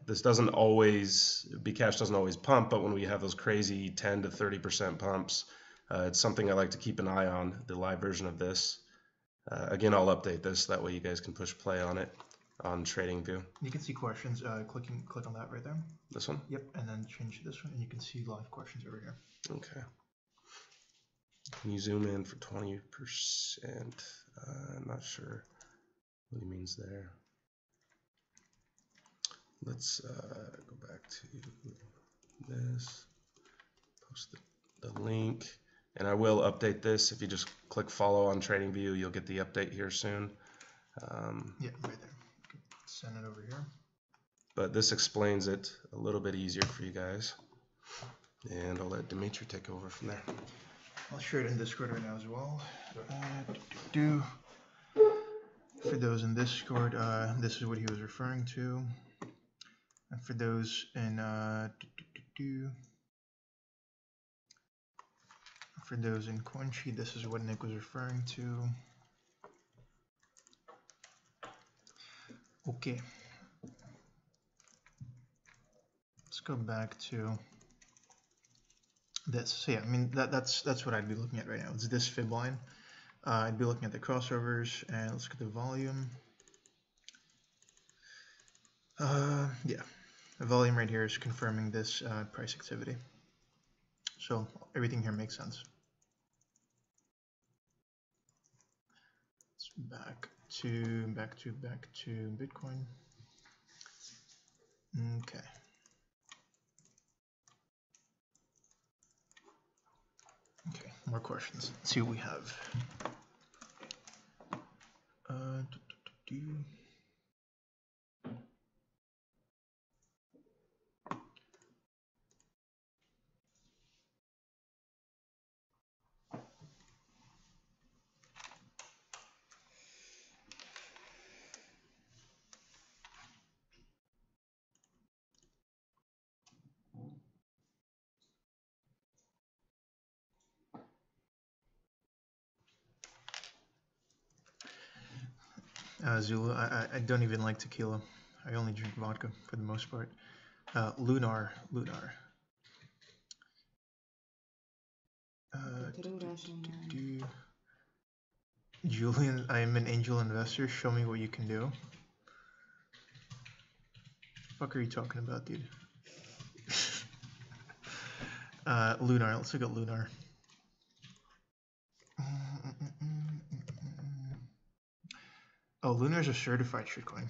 [SPEAKER 3] this doesn't always, Bcash doesn't always pump, but when we have those crazy 10 to 30% pumps, it's something I like to keep an eye on, the live version of this. Again, I'll update this, that way you guys can push play on it on TradingView.
[SPEAKER 1] You can see questions, click on that right there.
[SPEAKER 3] This one?
[SPEAKER 1] Yep, and then change this one, and you can see live questions over here.
[SPEAKER 3] Okay. Can you zoom in for 20%? I'm not sure what he means there. Let's go back to this, post the link, and I will update this. If you just click follow on TradingView, you'll get the update here soon.
[SPEAKER 1] Yeah, right there. Send it over here.
[SPEAKER 3] But this explains it a little bit easier for you guys. And I'll let Dimitri take over from there.
[SPEAKER 1] I'll share it in Discord right now as well. For those in Discord, this is what he was referring to. And for those in for those in CoinSheet, this is what Nick was referring to. Okay. Let's go back to this. So yeah, I mean that's what I'd be looking at right now. It's this fib line. I'd be looking at the crossovers, and let's look at the volume. Yeah, the volume right here is confirming this price activity. So everything here makes sense. Let's back to Bitcoin. Okay. Okay, more questions. Let's see what we have. Zulu, I don't even like tequila. I only drink vodka for the most part. Lunar. Julian, I am an angel investor. Show me what you can do. What the fuck are you talking about, dude? Lunar. Let's look at Lunar. Oh, Lunar is a certified shitcoin.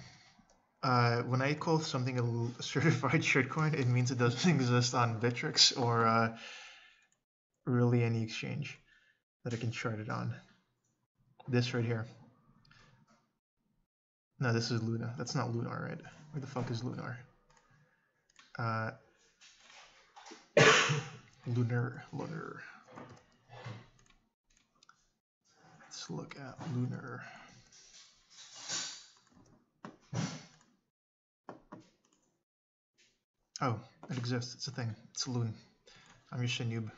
[SPEAKER 1] When I call something a certified shitcoin, it means it doesn't exist on Bittrex or really any exchange that I can chart it on. This right here. No, this is Luna. That's not Lunar, right? Where the fuck is Lunar? Lunar. Let's look at Lunar. Oh, it exists. It's a thing. It's a loon. I'm just a noob.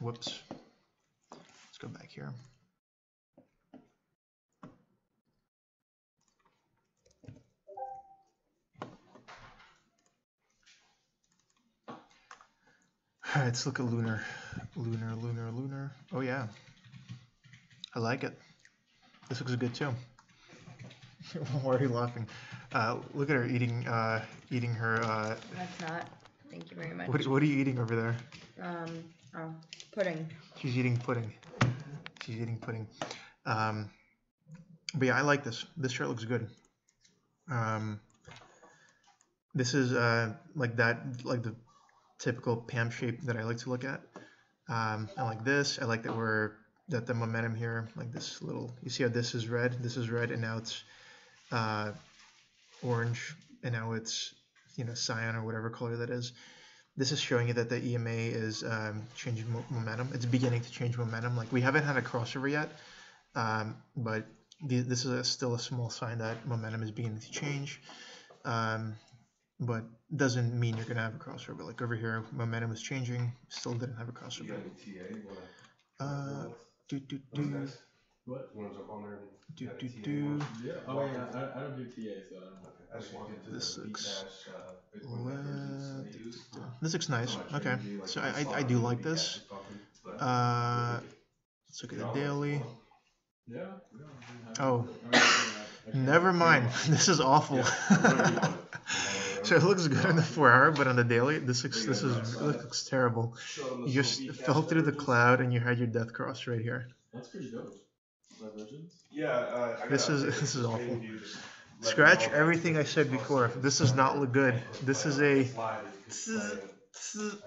[SPEAKER 1] Whoops. Let's go back here. All right, let's look at Lunar. Lunar. Oh yeah. I like it. This looks good too. Why are you laughing? Look at her eating her.
[SPEAKER 4] That's not. Thank you very much.
[SPEAKER 1] What are you eating over there?
[SPEAKER 4] Oh, pudding.
[SPEAKER 1] She's eating pudding. But yeah, I like this. This shirt looks good. This is like the typical PAM shape that I like to look at. I like this. I like that the momentum here, like this little. You see how this is red, and now it's orange, and now it's cyan or whatever color that is. This is showing you that the EMA is changing momentum. It's beginning to change momentum. Like we haven't had a crossover yet, but this is still a small sign that momentum is beginning to change. But doesn't mean you're gonna have a crossover. Like over here, momentum is changing. Still didn't have a crossover.
[SPEAKER 2] What? You want to jump on there?
[SPEAKER 5] Yeah. Oh yeah. I don't do TA, so I don't.
[SPEAKER 1] This looks. This looks nice. Okay, so I do like this. Let's look at the daily.
[SPEAKER 5] Yeah.
[SPEAKER 1] Oh, never mind. This is awful. So it looks good on the 4-hour, but on the daily, this looks terrible. You just fell through the cloud and you had your death cross right here.
[SPEAKER 5] That's pretty dope.
[SPEAKER 2] Yeah.
[SPEAKER 1] This is awful. Scratch everything I said before. This does not look good. This is a.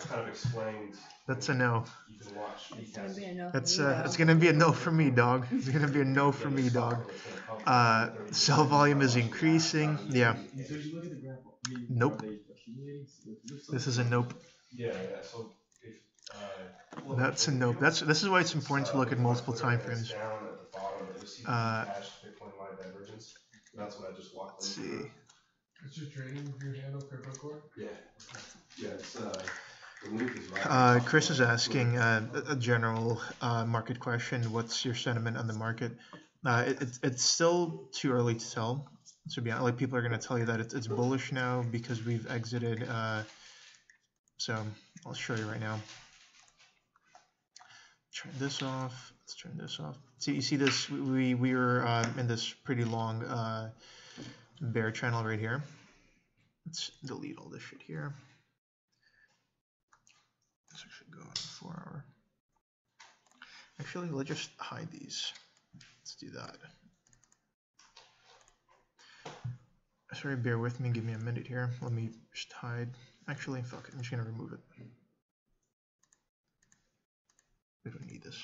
[SPEAKER 2] Kind of explained.
[SPEAKER 1] That's a no.
[SPEAKER 2] You can watch.
[SPEAKER 4] It's gonna be a no.
[SPEAKER 1] It's gonna be a no for me, dog. It's gonna be a no for me, dog. Cell volume is increasing. Yeah.
[SPEAKER 5] So you look at the graph.
[SPEAKER 1] Nope. This is a nope.
[SPEAKER 2] Yeah. So
[SPEAKER 1] That's a nope. This is why it's important to look at multiple time frames.
[SPEAKER 2] Down at the bottom, but just see the cash Bitcoin line divergence. That's what I just walked
[SPEAKER 1] Let's
[SPEAKER 2] into.
[SPEAKER 1] see.
[SPEAKER 5] What's your trading with your handle, CryptoCore?
[SPEAKER 2] Yeah. Yeah, it's the link is right.
[SPEAKER 1] Chris is asking a general market question. What's your sentiment on the market? It's still too early to tell. To be honest, like people are going to tell you that it's bullish now because we've exited. So I'll show you right now. Turn this off. Let's turn this off. See, you see this? We were in this pretty long bear channel right here. Let's delete all this shit here. This should go on 4 hour. Actually, let's just hide these. Let's do that. Sorry, bear with me. Give me a minute here. Let me just hide. Actually, fuck it. I'm just gonna remove it. We don't need this.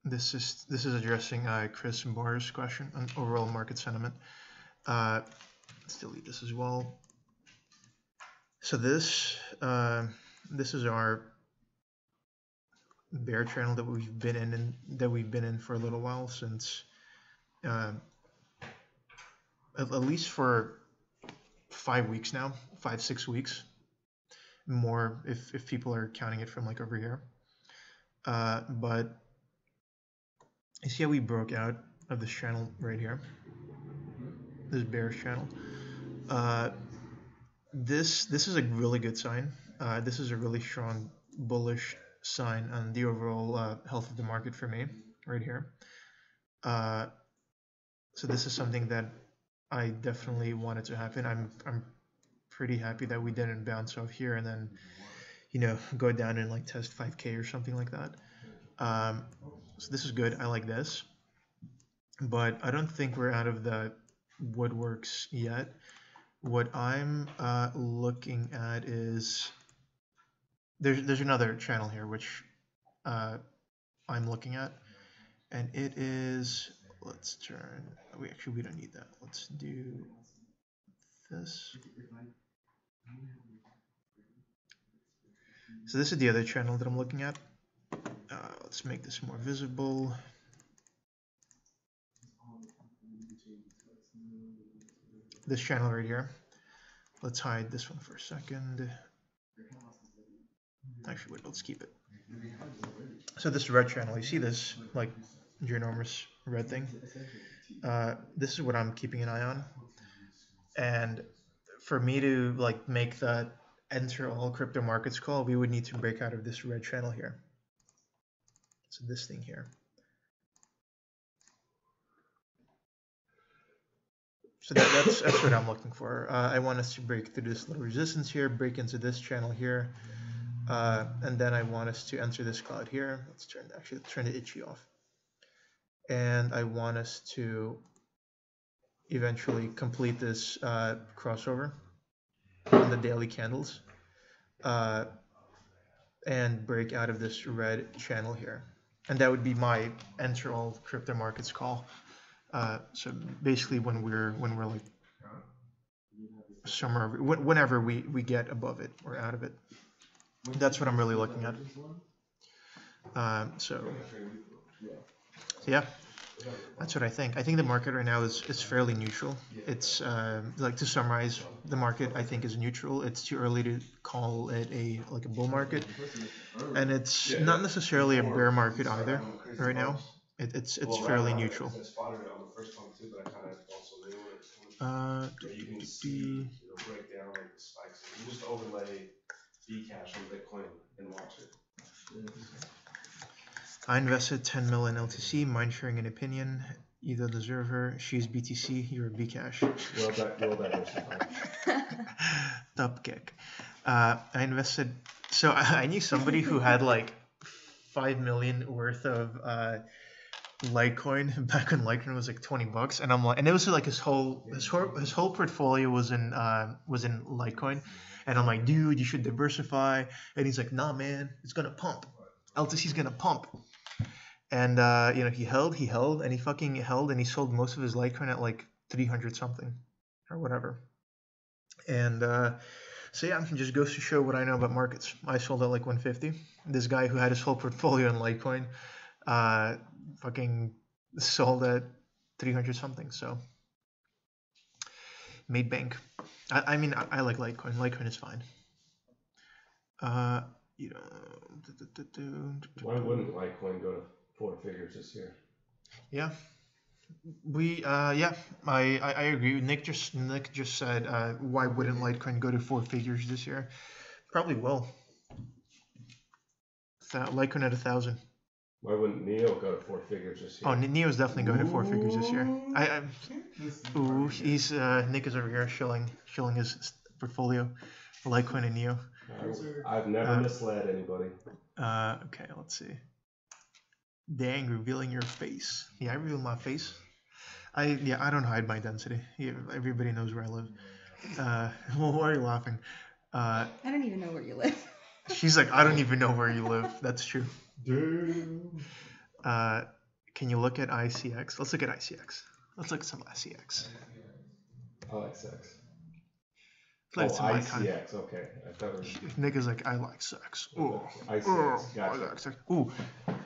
[SPEAKER 1] This is addressing Chris Barr's question on overall market sentiment. Let's delete this as well. So this is our bear channel that we've been in for a little while, since at least for 5 weeks now, 5-6 weeks, more if people are counting it from like over here. But you see how we broke out of this channel right here, this bearish channel. This is a really good sign. This is a really strong bullish sign on the overall health of the market for me right here. So this is something that I definitely wanted to happen. I'm pretty happy that we didn't bounce off here and then, you know, go down and like test 5K or something like that. So this is good. I like this, but I don't think we're out of the woodworks yet. What I'm looking at is there's another channel here which I'm looking at, and it is, let's turn, we don't need that. Let's do this. So this is the other channel that I'm looking at. Let's make this more visible. This channel right here. Let's hide this one for a second. Actually, wait, let's keep it. So this red channel, you see this like ginormous red thing? This is what I'm keeping an eye on. And for me to like make that enter all crypto markets call, we would need to break out of this red channel here. So this thing here. So that's what I'm looking for. I want us to break through this little resistance here, break into this channel here, and then I want us to enter this cloud here. Let's turn the itchy off. And I want us to eventually complete this crossover on the daily candles and break out of this red channel here. And that would be my enter all crypto markets call. So basically when we're like somewhere, whenever we get above it or out of it, that's what I'm really looking at. So yeah, that's what I think. I think the market right now is fairly neutral. It's like, to summarize, the market I think is neutral. It's too early to call it a bull market, and it's not necessarily a bear market either right now. It's fairly neutral.
[SPEAKER 2] I spotted it on the first one too, but I kind of also knew it was coming. You can see it'll break down like the spikes. You just overlay Bcash on Bitcoin and watch it.
[SPEAKER 1] I invested 10 mil in LTC. Mind sharing an opinion. Either deserve her. She's BTC. You're Bcash.
[SPEAKER 2] Well diversified.
[SPEAKER 1] Top kick. I invested. So I knew somebody who had like 5 million worth of Litecoin back when Litecoin was like $20, and I'm like, and it was like his whole portfolio was in Litecoin, and I'm like, dude, you should diversify, and he's like, nah, man, it's gonna pump, LTC's gonna pump, and you know, he held, and he fucking held, and he sold most of his Litecoin at like 300 something or whatever, And so yeah, it just goes to show what I know about markets. I sold at like 150. This guy who had his whole portfolio in Litecoin, fucking sold at 300 something. So made bank. I mean, I like Litecoin. Litecoin is fine. You know.
[SPEAKER 2] Why wouldn't Litecoin go to 4 figures this year?
[SPEAKER 1] Yeah. I agree. Nick just said why wouldn't Litecoin go to 4 figures this year? Probably will. Litecoin at 1,000.
[SPEAKER 2] Why wouldn't Neo go to 4 figures this year?
[SPEAKER 1] Oh, Neo's definitely going to 4 figures this year. He's Nick is over here showing his portfolio, Litecoin and Neo.
[SPEAKER 2] I've never misled anybody.
[SPEAKER 1] Okay, let's see. Dang, revealing your face. Yeah, I reveal my face. I don't hide my density. Yeah, everybody knows where I live. Well, why are you laughing?
[SPEAKER 4] I don't even know where you live.
[SPEAKER 1] She's like, I don't even know where you live. That's true.
[SPEAKER 2] Damn.
[SPEAKER 1] Can you look at ICX? Let's look at ICX. Let's look at some ICX.
[SPEAKER 2] I like sex.
[SPEAKER 1] Look at some
[SPEAKER 2] ICX, okay. I thought it was...
[SPEAKER 1] Nick is like, I like sex. Ooh.
[SPEAKER 2] ICX, gotcha.
[SPEAKER 1] I like sex. Ooh.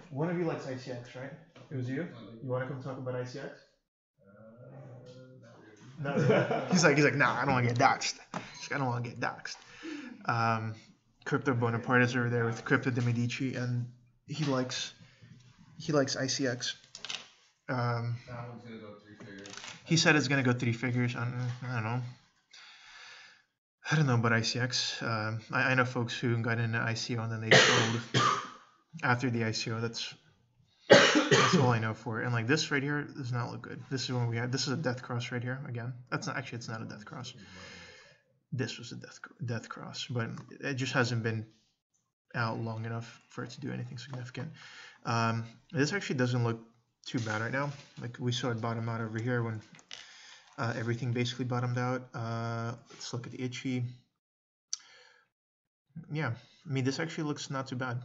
[SPEAKER 1] One of you likes ICX, right? It was you? You want to come talk about ICX? Not really. He's like, nah, I don't want to get doxxed. I don't want to get doxxed. Cryptobonaparte is over there with Cryptodemedici, and he likes ICX.
[SPEAKER 5] That one's gonna go 3 figures.
[SPEAKER 1] He said it's gonna go 3 figures. I don't know. I don't know about ICX. I know folks who got into ICO and then they sold after the ICO. That's all I know for it. And like this right here does not look good. This is when we had. This is a death cross right here again. That's not actually. It's not a death cross. This was a death cross, but it just hasn't been out long enough for it to do anything significant. This actually doesn't look too bad right now. Like we saw it bottom out over here when everything basically bottomed out. Let's look at the itchy. Yeah, I mean this actually looks not too bad.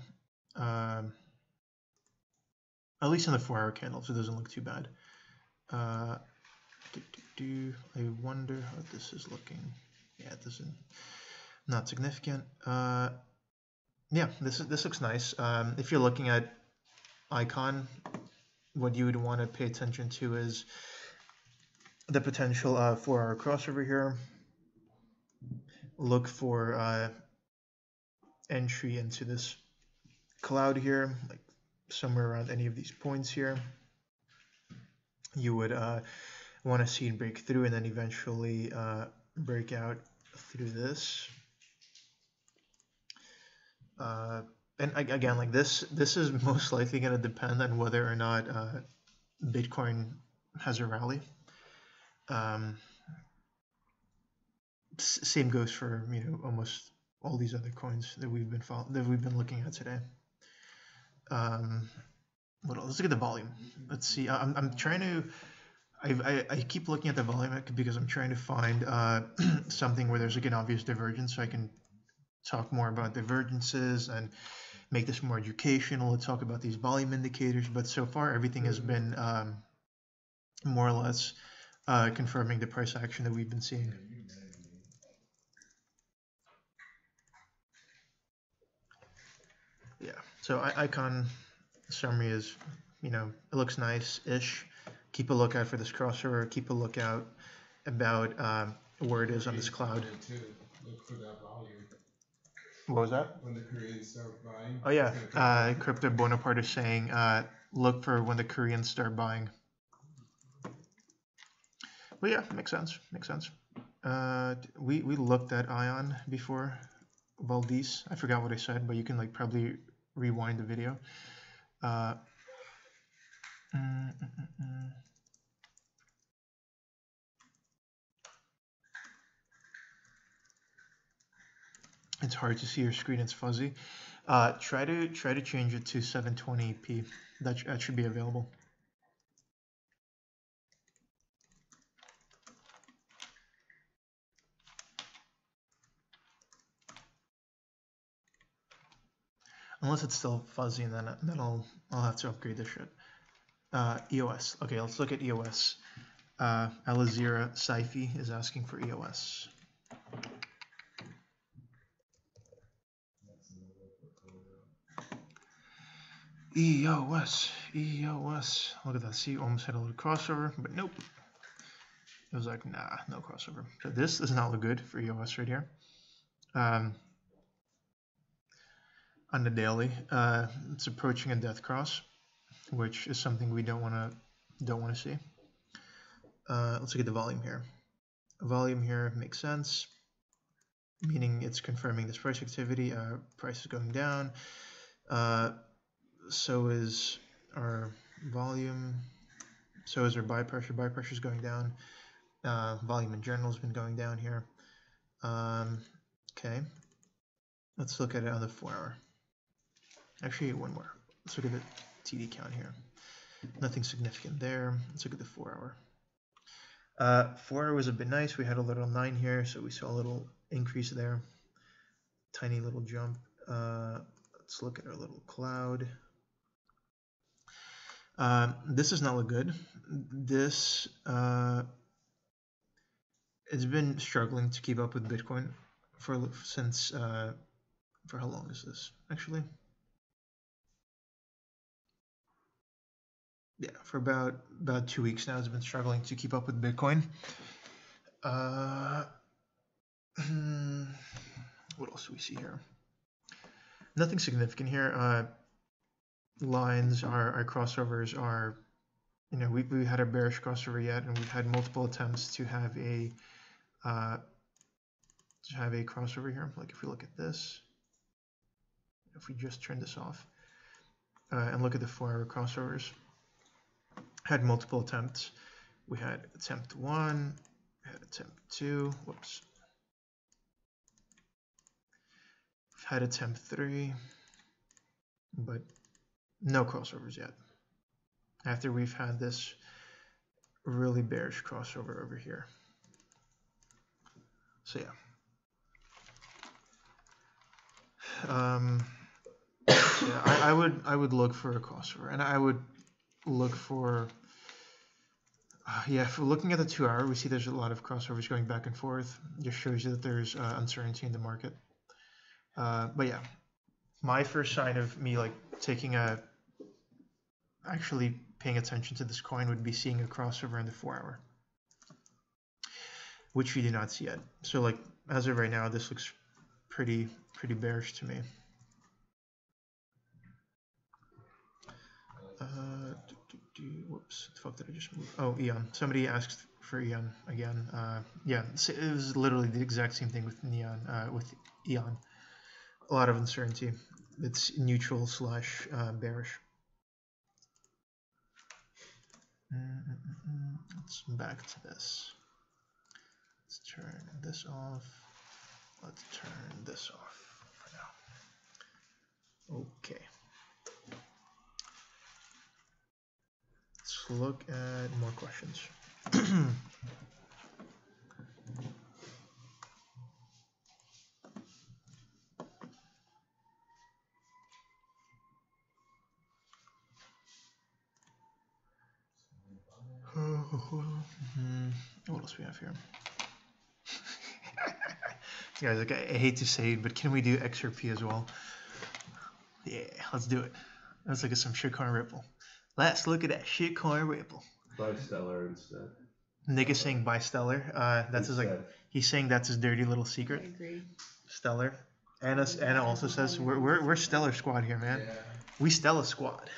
[SPEAKER 1] At least in the 4-hour candles, it doesn't look too bad. I wonder how this is looking. Yeah, it doesn't. Not significant. Yeah, this looks nice. If you're looking at icon, what you would want to pay attention to is the potential 4-hour crossover here. Look for entry into this cloud here, like somewhere around any of these points here. You would want to see it break through and then eventually break out through this. And again, like this is most likely going to depend on whether or not Bitcoin has a rally. Same goes for almost all these other coins that we've been looking at today. What else? Let's look at the volume. Let's see. I'm trying to. I keep looking at the volume because I'm trying to find something where there's like an obvious divergence, so I can talk more about divergences and make this more educational and talk about these volume indicators. But so far, everything has been more or less confirming the price action that we've been seeing. Yeah. So icon summary is, it looks nice-ish. Keep a lookout for this crossover. Keep a lookout about where it is on this cloud.
[SPEAKER 5] Look for that volume.
[SPEAKER 1] What was that?
[SPEAKER 5] When the Koreans start buying.
[SPEAKER 1] Oh yeah, Cryptobonaparte is saying look for when the Koreans start buying. Well, yeah, makes sense. We looked at Ion before, Valdez. I forgot what I said, but you can probably rewind the video. It's hard to see your screen. It's fuzzy. Try to change it to 720p. That should be available. Unless it's still fuzzy, and then I'll have to upgrade this shit. EOS. Okay, let's look at EOS. Alazira Saifi is asking for EOS. EOS, EOS. Look at that. See, almost had a little crossover, but nope. It was like, nah, no crossover. So this does not look good for EOS right here. On the daily, it's approaching a death cross, which is something we don't want to see. Let's look at the volume here. Volume here makes sense, meaning it's confirming this price activity. Price is going down. So is our volume. So is our buy pressure. Buy pressure is going down. Volume in general has been going down here. Okay. Let's look at it on the 4 hour. Actually, one more. Let's look at the TD count here. Nothing significant there. Let's look at the 4 hour. 4 hour was a bit nice. We had a little 9 here, so we saw a little increase there. Tiny little jump. Let's look at our little cloud. This does not look good. This it's been struggling to keep up with Bitcoin for how long is this actually? Yeah, for about 2 weeks now. It's been struggling to keep up with Bitcoin. What else do we see here? Nothing significant here. Lines, our crossovers are, we had a bearish crossover yet, and we've had multiple attempts to have a crossover here. Like if we look at this, if we just turn this off and look at the 4 hour crossovers, had multiple attempts. We had attempt 1, we had attempt 2, whoops. We've had attempt 3, but no crossovers yet. After we've had this really bearish crossover over here. So yeah. I would look for a crossover, and I would look for if we're looking at the 2 hour, we see there's a lot of crossovers going back and forth. Just shows you that there's uncertainty in the market. But yeah, my first sign of me like actually paying attention to this coin would be seeing a crossover in the 4 hour, which we do not see yet. So like as of right now, this looks pretty bearish to me. Whoops, the fuck did I just move? Oh, Eon. Somebody asked for Eon again. Yeah, it was literally the exact same thing with Neon, with Eon. A lot of uncertainty. It's neutral / bearish. Let's back to this. Let's turn this off. Let's turn this off for now. Okay. Let's look at more questions. What else we have here? Guys, like, I hate to say it, but can we do XRP as well? Yeah, let's do it. Let's look at some shitcoin Ripple. Let's look at that shitcoin Ripple.
[SPEAKER 2] Buy Stellar instead.
[SPEAKER 1] Nick is saying buy Stellar. That's his he's saying that's his dirty little secret.
[SPEAKER 4] I agree.
[SPEAKER 1] Stellar. Anna also says we're Stellar squad here, man. Yeah. We Stellar squad.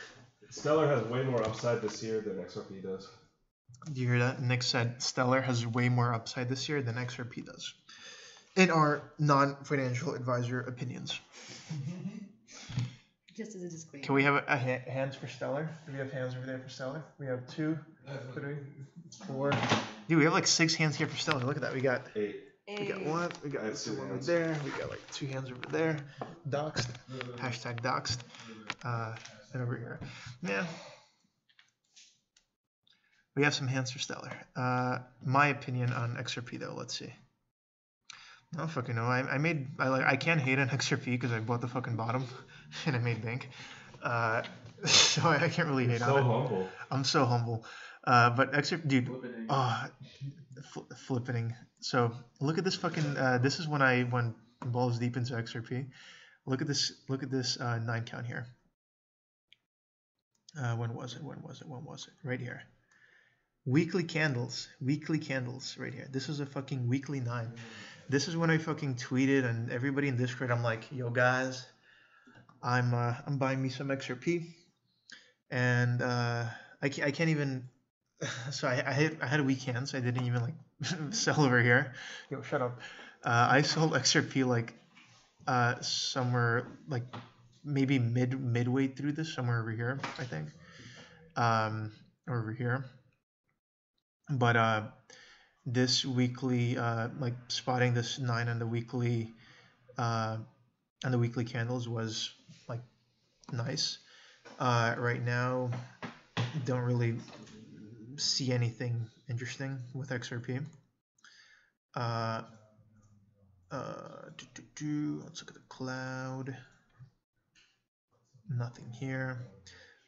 [SPEAKER 2] Stellar has way more upside this year than XRP does.
[SPEAKER 1] Do you hear that? Nick said Stellar has way more upside this year than XRP does. In our non-financial advisor opinions.
[SPEAKER 4] Just as a disclaimer.
[SPEAKER 1] Can we have hands for Stellar? Do we have hands over there for Stellar? We have 2, 3, 4. Dude, we have like 6 hands here for Stellar. Look at that. We got 8. We got 1. We got 2 over there. We got like 2 hands over there. Doxed. Hashtag doxed. And over here. Yeah. We have some hands for Stellar. My opinion on XRP though. Let's see. I don't fucking know. I can't hate on XRP because I bought the fucking bottom and I made bank. So I can't really hate on it.
[SPEAKER 2] Humble.
[SPEAKER 1] I'm so humble. But XRP, dude, flippening. So look at this fucking. This is when I went balls deep into XRP. Look at this 9 count here. When was it? When was it? When was it? Right here. Weekly candles right here. This is a fucking weekly 9. This is when I fucking tweeted and everybody in Discord. I'm like, yo guys, I'm buying me some XRP, and I can't even. So I had a weekend, so I didn't even like sell over here. Yo, shut up. I sold XRP like somewhere like maybe midway through this, somewhere over here, I think. Over here. But this weekly, like spotting this 9 on the weekly candles was like nice. Right now, don't really see anything interesting with XRP. Let's look at the cloud. Nothing here.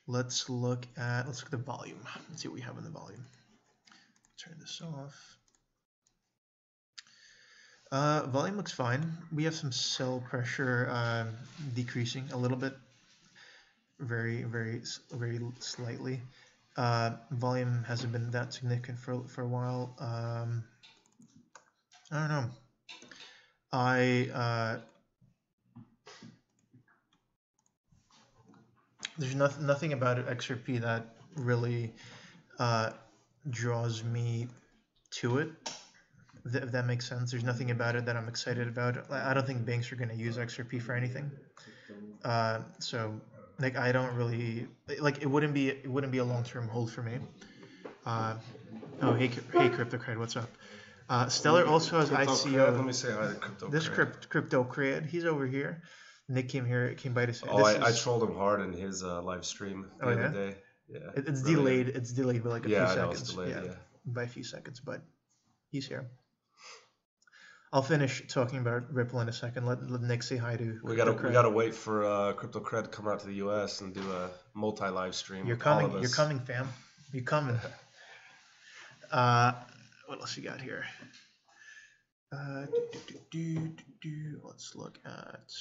[SPEAKER 1] Let's look at the volume. Let's see what we have in the volume. Turn this off. Volume looks fine. We have some sell pressure decreasing a little bit, very slightly. Volume hasn't been that significant for a while. I don't know. There's nothing about XRP that really draws me to it, if that makes sense. There's nothing about it that I'm excited about. I don't think banks are going to use XRP for anything. So like I don't really like it. Wouldn't be a long-term hold for me. Oh hey CryptoCred, what's up? Stellar also has ICO.
[SPEAKER 3] Let me say hi to Crypto.
[SPEAKER 1] This Cryptocred, he's over here. Nick came by to say.
[SPEAKER 3] Oh, I trolled him hard in his live stream the other day. Yeah.
[SPEAKER 1] It's delayed. It's delayed by like a few seconds.
[SPEAKER 3] Know it's delayed, yeah.
[SPEAKER 1] By a few seconds, but he's here. I'll finish talking about Ripple in a second. Let Nick say hi to.
[SPEAKER 3] We gotta wait for CryptoCred to come out to the U.S. and do a multi-live stream.
[SPEAKER 1] You're coming. You're coming, fam. You're coming. What else you got here? Let's look at.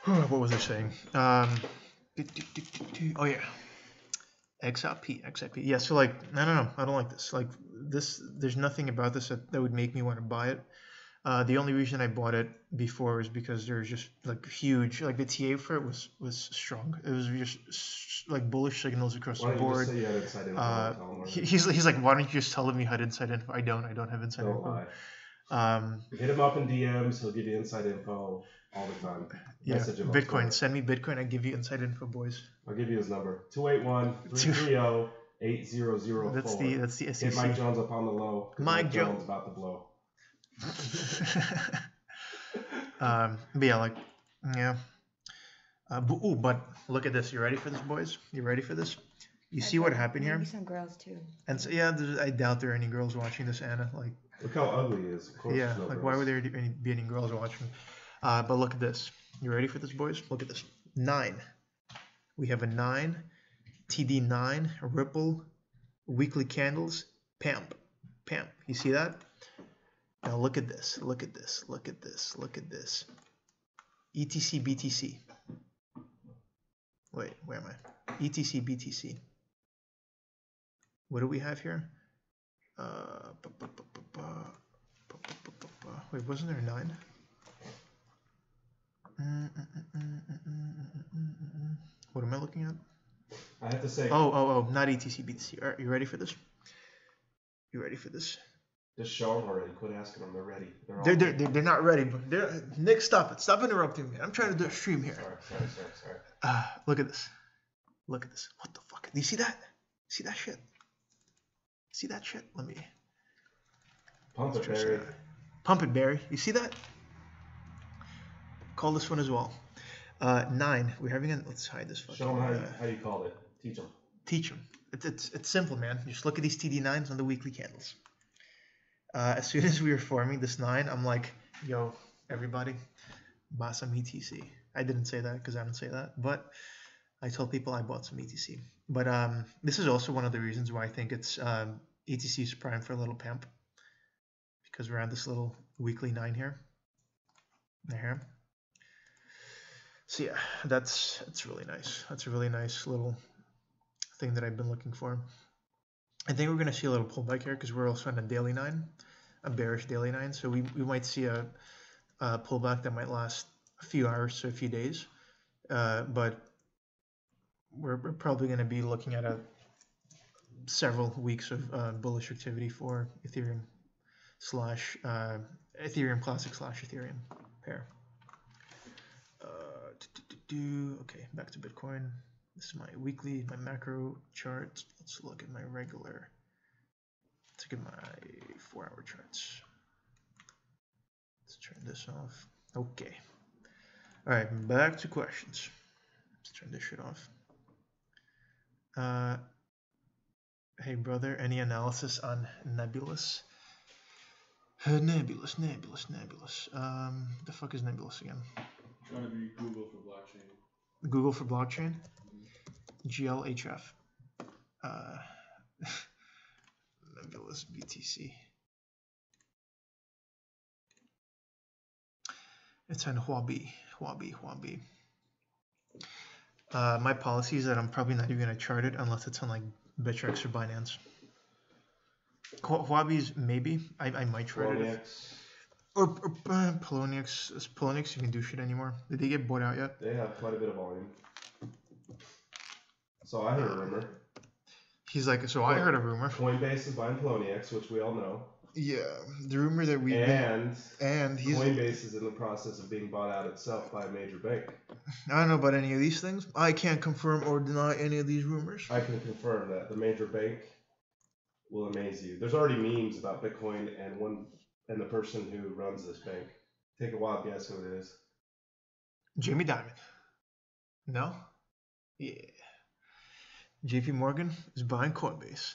[SPEAKER 1] What was I saying? Oh yeah, XRP. Yeah, so like, I don't know. I don't like this. Like this, there's nothing about this that would make me want to buy it. The only reason I bought it before was because there was just like huge, like the TA for it was strong. It was just like bullish signals across the board.
[SPEAKER 2] Why don't you just say you had inside info?
[SPEAKER 1] He's like, why don't you just tell him you had inside info? I don't have inside info.
[SPEAKER 2] Hit him up in DMs. He'll give you inside info all the time.
[SPEAKER 1] Yeah, Bitcoin. Send me Bitcoin. I give you inside info, boys.
[SPEAKER 2] I'll give you his number: 281-330-8004.
[SPEAKER 1] That's the SEC.
[SPEAKER 2] Hit Mike Jones up on the low.
[SPEAKER 1] Mike Jones
[SPEAKER 2] about to blow.
[SPEAKER 1] But yeah, like, yeah. But look at this. You ready for this, boys? You ready for this? You see what happened here?
[SPEAKER 4] Maybe some girls too.
[SPEAKER 1] And so, yeah, I doubt there are any girls watching this, Anna. Like,
[SPEAKER 2] look how ugly he is. Of course,
[SPEAKER 1] yeah,
[SPEAKER 2] no
[SPEAKER 1] like
[SPEAKER 2] girls.
[SPEAKER 1] why would there be any girls watching? But look at this. You ready for this, boys? Look at this. 9. We have a 9, TD9, Ripple, weekly candles, PAMP. You see that? Now look at this. Look at this. ETC BTC. Wait, where am I? ETC BTC. What do we have here? Wait, wasn't there a 9? What am I looking at?
[SPEAKER 2] I have to say.
[SPEAKER 1] Oh, not ETC BTC. All right, you ready for this?
[SPEAKER 2] Just show them already. Quit asking them. They're ready.
[SPEAKER 1] They're not ready. But Nick, stop it. Stop interrupting me. I'm trying to do a stream here.
[SPEAKER 2] Sorry.
[SPEAKER 1] Look at this. What the fuck? Do you see that? See that shit? Let me.
[SPEAKER 2] Pump it, Barry.
[SPEAKER 1] Pump it, Barry. You see that? Call this one as well. 9. We're having a. Let's hide this fucking.
[SPEAKER 2] Show them how you called it. Teach them.
[SPEAKER 1] It's simple, man. Just look at these TD9s on the weekly candles. As soon as we were forming this 9, I'm like, yo, everybody, buy some ETC. I didn't say that because I don't say that, but I told people I bought some ETC. But this is also one of the reasons why I think it's ETC is prime for a little pump, because we're on this little weekly 9 here. There. So yeah, that's really nice. That's a really nice little thing that I've been looking for. I think we're gonna see a little pullback here because we're also on a daily 9, a bearish daily 9. So we might see a pullback that might last a few hours to a few days, but we're probably going to be looking at several weeks of bullish activity for Ethereum slash Ethereum Classic slash Ethereum pair. Okay, back to Bitcoin. This is my weekly, my macro chart. Let's look at my regular. Let's look at my 4-hour charts. Let's turn this off. Okay. All right, back to questions. Let's turn this shit off. Hey brother, any analysis on Nebulous? Nebulous. The fuck is Nebulous again?
[SPEAKER 5] Trying to be Google for blockchain.
[SPEAKER 1] Google for blockchain? GLHF. Nebulous BTC. It's on Huobi. My policy is that I'm probably not even gonna chart it unless it's on like Bittrex or Binance. Huobi's maybe. I might chart it. Or Poloniex. Is Poloniex even do shit anymore? Did they get bought out yet?
[SPEAKER 2] They have quite a bit of volume. So I heard a rumor.
[SPEAKER 1] He's like, so I heard a rumor.
[SPEAKER 2] Coinbase is buying Poloniex, which we all know.
[SPEAKER 1] Yeah, the rumor that we
[SPEAKER 2] and Coinbase is in the process of being bought out itself by a major bank.
[SPEAKER 1] I don't know about any of these things. I can't confirm or deny any of these rumors.
[SPEAKER 2] I can confirm that the major bank will amaze you. There's already memes about Bitcoin and the person who runs this bank. Take a wild guess who it is.
[SPEAKER 1] Jamie Dimon. No? Yeah. JP Morgan is buying Coinbase.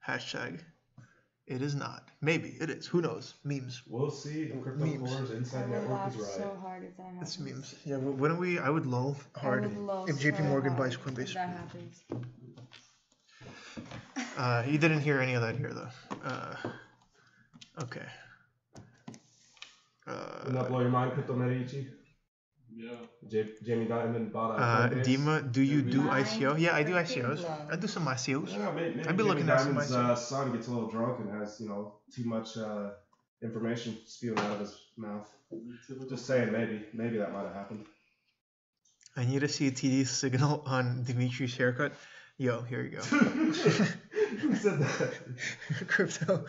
[SPEAKER 1] Hashtag. It is not. Maybe it is. Who knows? Memes.
[SPEAKER 2] We'll see. The Crypto Floors Inside Network is right.
[SPEAKER 4] So hard if that happens.
[SPEAKER 1] It's memes. Yeah, but wouldn't we? I would lol hard if JP Morgan buys Coinbase.
[SPEAKER 4] If that happens.
[SPEAKER 1] You didn't hear any of that here, though. Okay.
[SPEAKER 2] Didn't that blow your mind, Cryptomedici?
[SPEAKER 5] Yeah.
[SPEAKER 2] Jamie Dimon bought out Coinbase.
[SPEAKER 1] Dima, do you do ICO? Yeah, I do ICOs. I do some ICOs.
[SPEAKER 2] Yeah, maybe
[SPEAKER 1] I've been looking at some
[SPEAKER 2] Dimon's
[SPEAKER 1] ICOs.
[SPEAKER 2] son gets a little drunk and has, too much information spewing out of his mouth. Just saying, maybe that might have happened.
[SPEAKER 1] I need to see a TD signal on Dimitri's haircut. Yo, here you go.
[SPEAKER 2] Who said that?
[SPEAKER 1] Crypto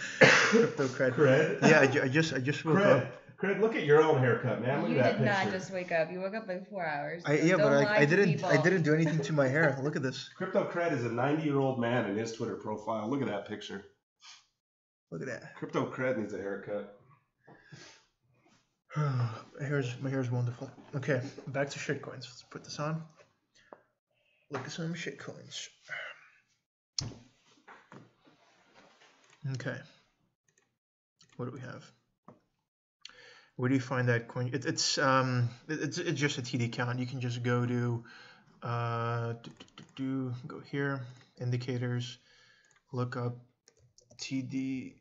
[SPEAKER 1] cred.
[SPEAKER 2] Cred?
[SPEAKER 1] Yeah, I just woke up.
[SPEAKER 2] Cred, look at your own haircut, man. Look
[SPEAKER 4] You
[SPEAKER 2] at that
[SPEAKER 4] did
[SPEAKER 2] picture.
[SPEAKER 4] not just wake up. You woke up like 4 hours.
[SPEAKER 1] I didn't do anything to my hair. Look at this.
[SPEAKER 2] Crypto Cred is a 90-year-old man in his Twitter profile. Look at that picture.
[SPEAKER 1] Look at that.
[SPEAKER 2] Crypto Cred needs a haircut.
[SPEAKER 1] My hair's wonderful. Okay, back to shitcoins. Let's put this on. Look at some shitcoins. Okay. What do we have? Where do you find that coin? It's just a TD count. You can just go to go here, indicators, look up TD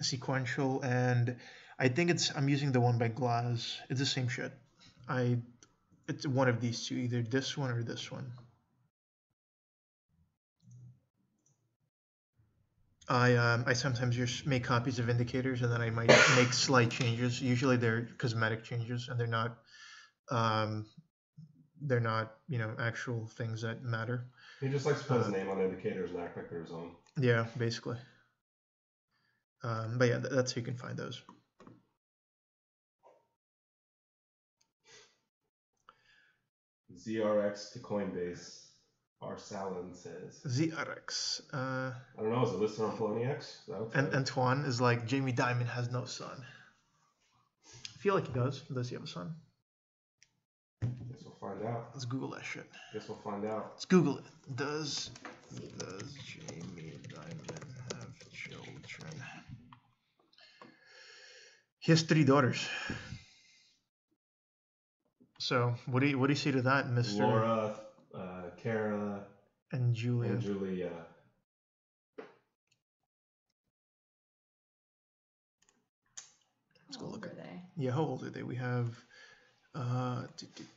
[SPEAKER 1] sequential, and I think I'm using the one by Glass. It's the same shit. It's one of these two, either this one or this one. I sometimes just make copies of indicators and then I might make slight changes. Usually they're cosmetic changes and they're not actual things that matter.
[SPEAKER 2] He just likes to put his name on indicators and act like they're his own.
[SPEAKER 1] Yeah, basically. But yeah, that's how you can find those.
[SPEAKER 2] ZRX to Coinbase. Arsalan says.
[SPEAKER 1] ZRX.
[SPEAKER 2] I don't know, is it listed on Poloniex?
[SPEAKER 1] And Antoine is like, Jamie Dimon has no son. I feel like he does. Does he have a son?
[SPEAKER 2] Guess we'll find out.
[SPEAKER 1] Let's Google that shit.
[SPEAKER 2] Guess we'll find out.
[SPEAKER 1] Let's Google it. Does Jamie Dimon have children? He has 3 daughters. So what do you say to that, Mr.
[SPEAKER 2] Laura, Kara,
[SPEAKER 1] and Julia?
[SPEAKER 2] Let's
[SPEAKER 1] go look
[SPEAKER 4] at they.
[SPEAKER 1] Yeah, how old are they? We have.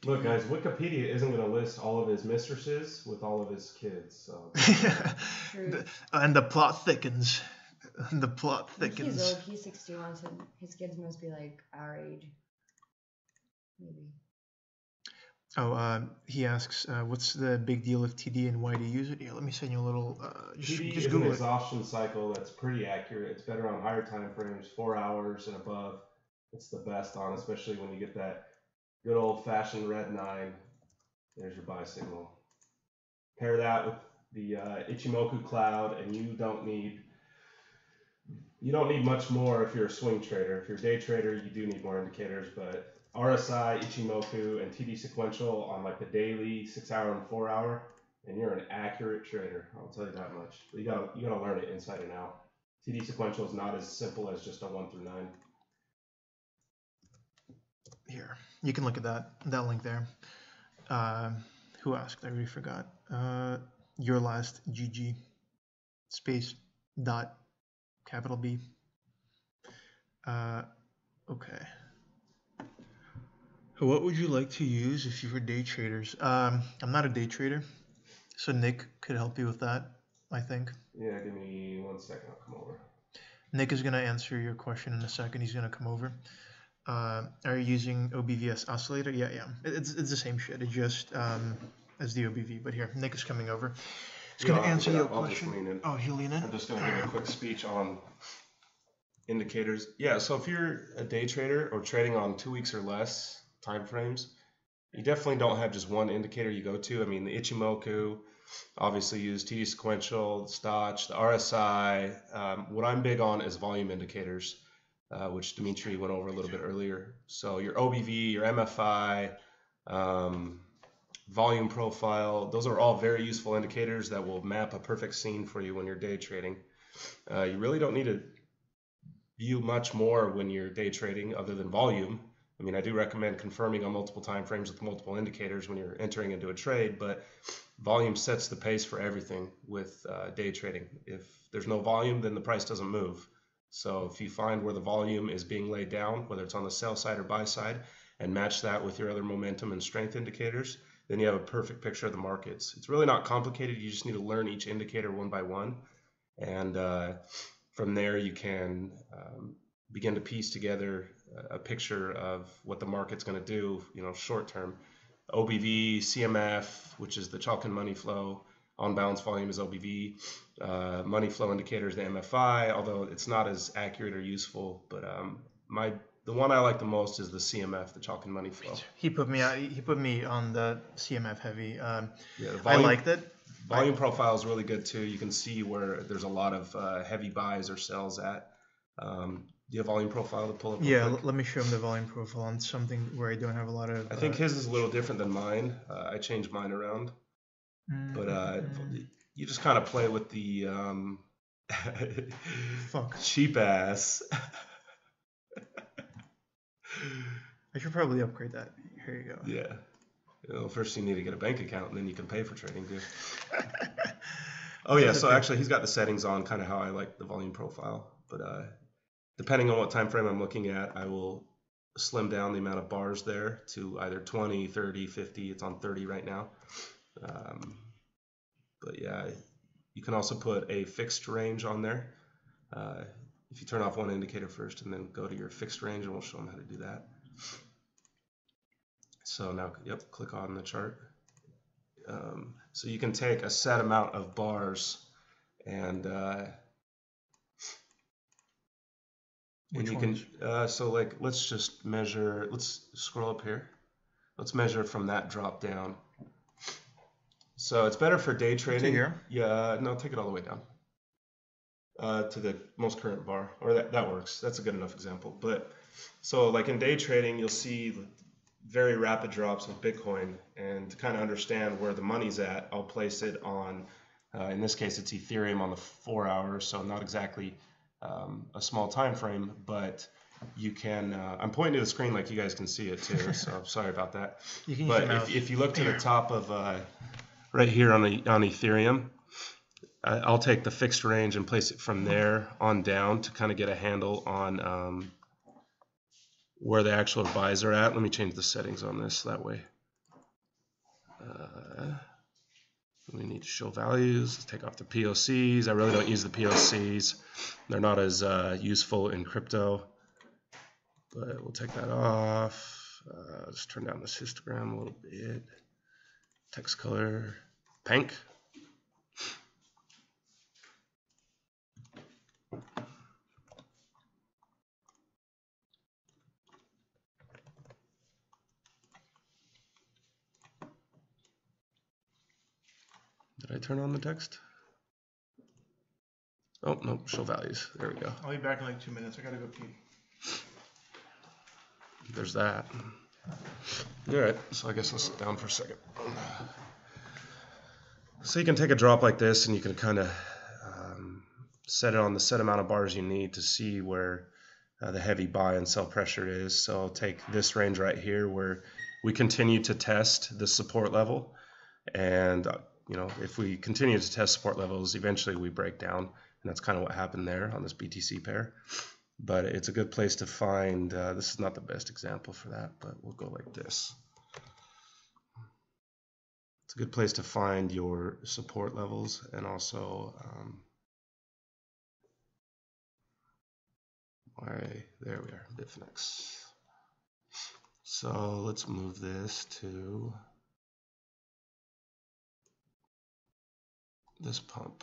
[SPEAKER 2] Look, guys, Wikipedia isn't going to list all of his mistresses with all of his kids. So.
[SPEAKER 1] And the plot thickens. The plot
[SPEAKER 4] I think
[SPEAKER 1] thickens.
[SPEAKER 4] he's old. He's 61, so his kids must be like our age. Maybe.
[SPEAKER 1] Oh, he asks, what's the big deal with TD and why do you use it? Yeah, let me send you a little.
[SPEAKER 2] TD
[SPEAKER 1] just
[SPEAKER 2] is
[SPEAKER 1] Google
[SPEAKER 2] an
[SPEAKER 1] it.
[SPEAKER 2] exhaustion cycle that's pretty accurate. It's better on higher time frames, 4 hours and above. It's the best on, especially when you get that good old-fashioned red 9. There's your buy signal. Pair that with the Ichimoku cloud, and you don't need much more if you're a swing trader. If you're a day trader, you do need more indicators, but RSI, Ichimoku, and TD sequential on like the daily, 6 hour and 4 hour, and you're an accurate trader. I'll tell you that much. But you gotta learn it inside and out. TD sequential is not as simple as just a 1 through 9.
[SPEAKER 1] Here, you can look at that link there. Who asked? I already forgot. Your last GG space dot capital B. Okay. What would you like to use if you were day traders? I'm not a day trader, so Nick could help you with that, I think.
[SPEAKER 2] Yeah, give me 1 second. I'll come over.
[SPEAKER 1] Nick is going to answer your question in a second. He's going to come over. Are you using OBVS oscillator? Yeah. It's the same shit. It just as the OBV. But here, Nick is coming over. He's going to answer your question. Oh, he'll lean in?
[SPEAKER 3] I'm just going to give a quick speech on indicators. Yeah, so if you're a day trader or trading on 2 weeks or less time frames, you definitely don't have just one indicator you go to. I mean, the Ichimoku, obviously use TD sequential, the Stoch, the RSI. What I'm big on is volume indicators, which Dimitri went over a little bit earlier. So your OBV, your MFI, volume profile, those are all very useful indicators that will map a perfect scene for you when you're day trading. You really don't need to view much more when you're day trading other than volume. I mean, I do recommend confirming on multiple time frames with multiple indicators when you're entering into a trade, but volume sets the pace for everything with day trading. If there's no volume, then the price doesn't move. So if you find where the volume is being laid down, whether it's on the sell side or buy side, and match that with your other momentum and strength indicators, then you have a perfect picture of the markets. It's really not complicated. You just need to learn each indicator one by one. And from there, you can begin to piece together a picture of what the market's going to do, short term. OBV, CMF, which is the chalk and money flow. On balance volume is OBV. Money flow indicator is the MFI, although it's not as accurate or useful. But the one I like the most is the CMF, the chalk and money flow.
[SPEAKER 1] He put me on the CMF heavy.
[SPEAKER 3] Yeah,
[SPEAKER 1] I liked it.
[SPEAKER 3] Volume profile is really good too. You can see where there's a lot of heavy buys or sells at. Do you have volume profile to pull up?
[SPEAKER 1] Yeah, let me show him the volume profile on something where I don't have a lot of.
[SPEAKER 3] I think his is a little different than mine. I changed mine around, but you just kind of play with the cheap ass.
[SPEAKER 1] I should probably upgrade that. Here you go.
[SPEAKER 3] Yeah. Well, first you need to get a bank account, and then you can pay for trading too. Oh yeah, so actually he's got the settings on kind of how I like the volume profile, but depending on what time frame I'm looking at, I will slim down the amount of bars there to either 20, 30, 50. It's on 30 right now. But yeah, you can also put a fixed range on there. If you turn off one indicator first and then go to your fixed range, and we'll show them how to do that. So now, click on the chart. So you can take a set amount of bars and you can, so like, let's just measure, let's scroll up here. Let's measure from that drop down. So it's better for day trading.
[SPEAKER 1] Here?
[SPEAKER 3] Yeah, no, take it all the way down. To the most current bar, or that works. That's a good enough example. But so like in day trading, you'll see very rapid drops of Bitcoin, and to kind of understand where the money's at, I'll place it on, in this case, it's Ethereum on the 4 hours, so not exactly a small time frame, but you can, I'm pointing to the screen like you guys can see it too, so sorry about that. But if you look to the top of, right here on Ethereum, I'll take the fixed range and place it from there on down to kind of get a handle on where the actual buys are at. Let me change the settings on this that way. We need to show values. Let's take off the POCs. I really don't use the POCs. They're not as useful in crypto, but we'll take that off. Just turn down this histogram a little bit. Text color, pink. Did I turn on the text? Oh, no, show values. There we go.
[SPEAKER 1] I'll be back in like 2 minutes. I gotta go pee.
[SPEAKER 3] There's that. All right, so I guess I'll sit down for a second. So you can take a drop like this and you can kind of set it on the set amount of bars you need to see where the heavy buy and sell pressure is. So I'll take this range right here where we continue to test the support level, and you know, if we continue to test support levels, eventually we break down, and that's kind of what happened there on this BTC pair. But it's a good place to find, this is not the best example for that, but we'll go like this. It's a good place to find your support levels, and also there we are, Bitfinex. So let's move this to this pump,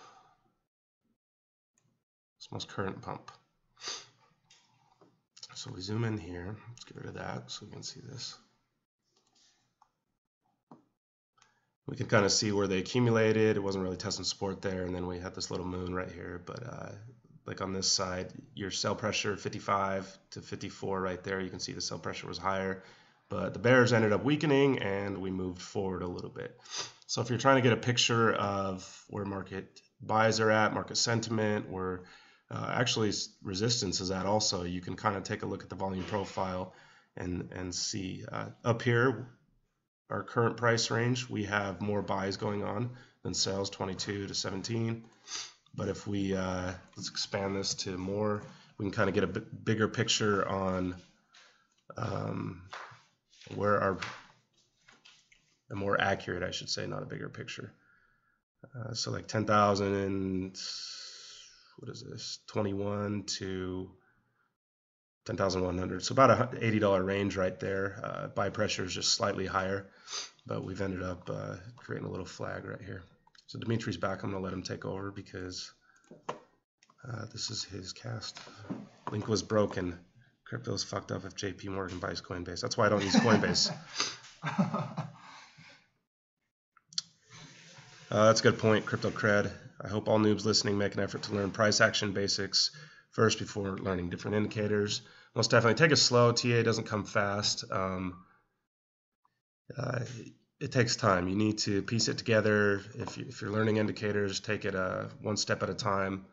[SPEAKER 3] this most current pump. So we zoom in here, let's get rid of that so we can see this. We can kind of see where they accumulated. It wasn't really testing support there, and then we had this little moon right here. But like on this side, your sell pressure 55 to 54 right there, you can see the sell pressure was higher, but the bears ended up weakening and we moved forward a little bit. So if you're trying to get a picture of where market buys are at, market sentiment, where actually resistance is at also, you can kind of take a look at the volume profile and see up here, our current price range, we have more buys going on than sells, 22 to 17. But if we let's expand this to more, we can kind of get a bigger picture on where our, a more accurate, I should say, not a bigger picture. So like 10,000 and what is this, 21 to 10,100. So about a $80 range right there. Buy pressure is just slightly higher, but we've ended up creating a little flag right here. So Dimitri's back. I'm going to let him take over because this is his cast. Link was broken. Crypto's fucked up if JP Morgan buys Coinbase. That's why I don't use Coinbase. That's a good point, Crypto Cred. I hope all noobs listening make an effort to learn price action basics first before learning different indicators. Most definitely take it slow. TA doesn't come fast. It takes time. You need to piece it together. If you're learning indicators, take it one step at a time.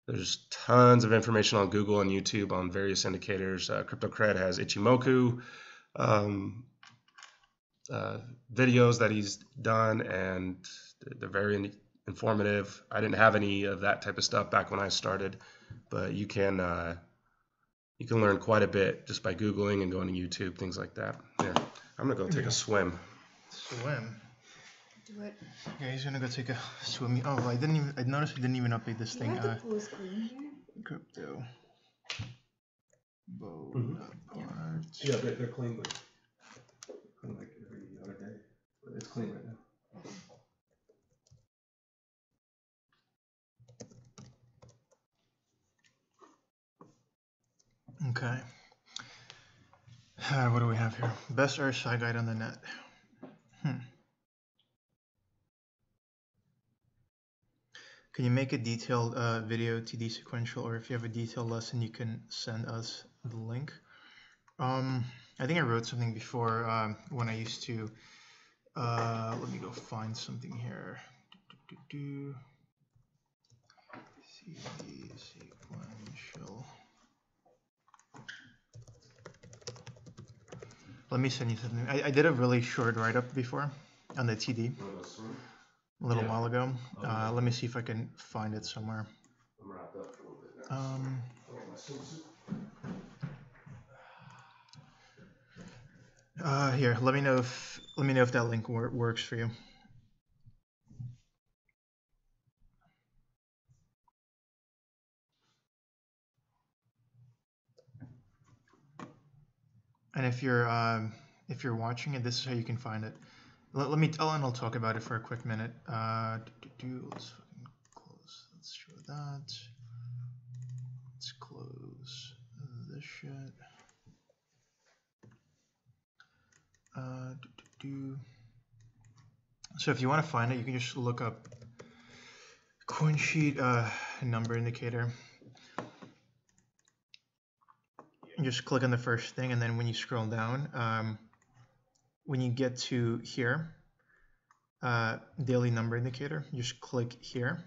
[SPEAKER 3] There's tons of information on Google and YouTube on various indicators. Crypto Cred has Ichimoku videos that he's done, and they're very informative. I didn't have any of that type of stuff back when I started, but you can learn quite a bit just by Googling and going to YouTube, things like that. Here, I'm gonna go take a swim.
[SPEAKER 1] Swim?
[SPEAKER 4] Do it.
[SPEAKER 1] Yeah, he's gonna go take a swim. Oh, I noticed we didn't even update this thing. Crypto. Bonaparte.
[SPEAKER 2] Yeah, they're clean, but clean like every other day. But it's clean right now.
[SPEAKER 1] Okay. What do we have here? Best RSI guide on the net. Can you make a detailed video TD sequential, or if you have a detailed lesson, you can send us the link. I think I wrote something before when I used to. Let me go find something here. TD sequential. Let me send you something. I did a really short write-up before on the TD a little while ago. Let me see if I can find it somewhere. Here, let me know if that link works for you. And if you're watching it, this is how you can find it. Let me tell, and I'll talk about it for a quick minute. Let's fucking close. Let's show that. Let's close this shit. So if you want to find it, you can just look up coin sheet number indicator. And just click on the first thing, and then when you scroll down, when you get to here, daily number indicator, you just click here,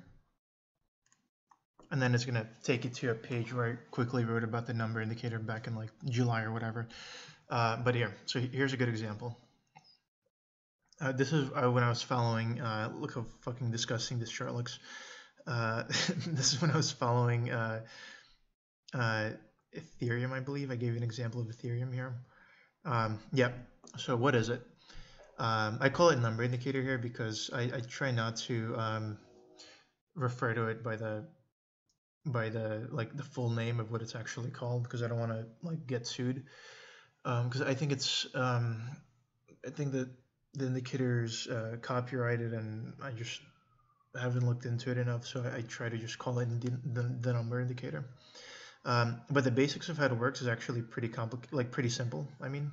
[SPEAKER 1] and then it's gonna take you to a page where I quickly wrote about the number indicator back in like July or whatever. But here, so here's a good example. This is when I was following. Look how fucking disgusting this chart looks. This is when I was following Ethereum, I believe. I gave you an example of Ethereum here. Yeah. So what is it? I call it number indicator here because I try not to refer to it by the like the full name of what it's actually called, because I don't want to like get sued. Because I think it's I think that the indicator's copyrighted, and I just haven't looked into it enough, so I try to just call it the number indicator. But the basics of how it works is actually pretty complicated, like pretty simple. I mean,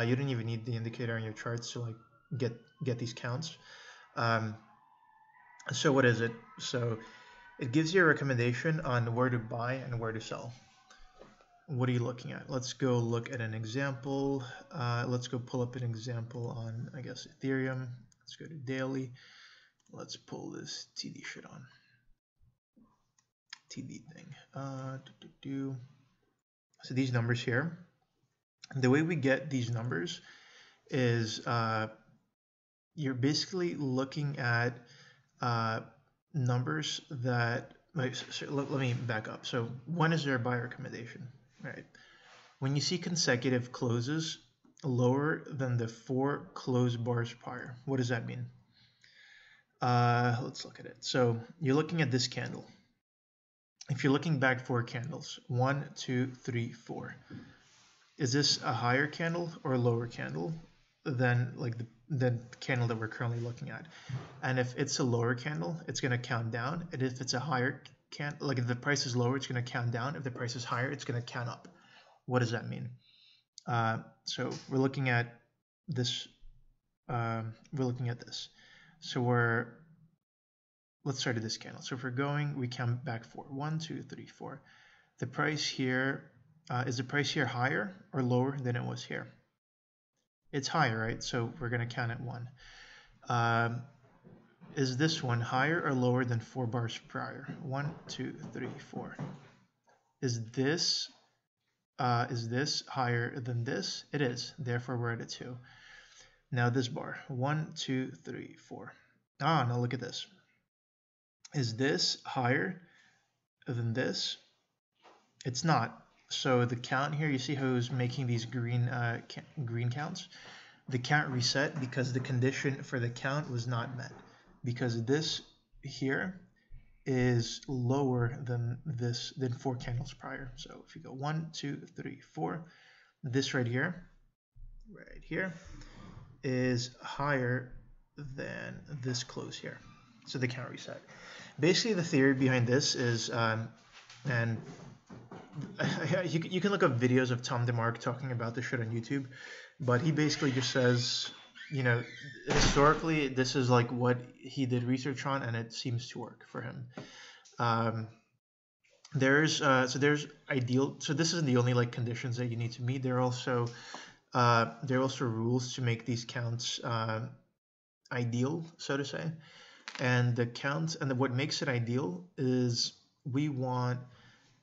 [SPEAKER 1] you don't even need the indicator on your charts to like get these counts. So what is it? So it gives you a recommendation on where to buy and where to sell. What are you looking at? Let's go look at an example. Let's go pull up an example on, I guess, Ethereum. Let's go to daily. Let's pull this TD shit on. TD thing. So these numbers here, the way we get these numbers is you're basically looking at numbers that, so let me back up. So when is there a buy recommendation? Right. When you see consecutive closes lower than the 4 close bars prior, what does that mean? Let's look at it. So you're looking at this candle. If you're looking back 4 candles, 1, 2, 3, 4, is this a higher candle or a lower candle than like the candle that we're currently looking at? And if it's a lower candle, it's going to count down. And if it's a higher candle, like if the price is lower, it's going to count down. If the price is higher, it's going to count up. What does that mean? So we're looking at this. So let's start at this candle. So if we're going, we count back 4. 1, 2, 3, 4. The price here, is the price here higher or lower than it was here? It's higher, right? So we're going to count at 1. Is this one higher or lower than 4 bars prior? 1, 2, 3, 4. Is this higher than this? It is. Therefore, we're at a 2. Now this bar, 1, 2, 3, 4. Now look at this. Is this higher than this? It's not. So the count here, you see how it's making these green counts? The count reset because the condition for the count was not met, because this here is lower than 4 candles prior. So if you go 1, 2, 3, 4, this right here is higher than this close here. So the count reset. Basically, the theory behind this is, and you can look up videos of Tom DeMark talking about this shit on YouTube, but he basically just says, you know, historically, this is like what he did research on, and it seems to work for him. There's ideal. So this isn't the only like conditions that you need to meet. There are also rules to make these counts ideal, so to say. And the count, and what makes it ideal is we want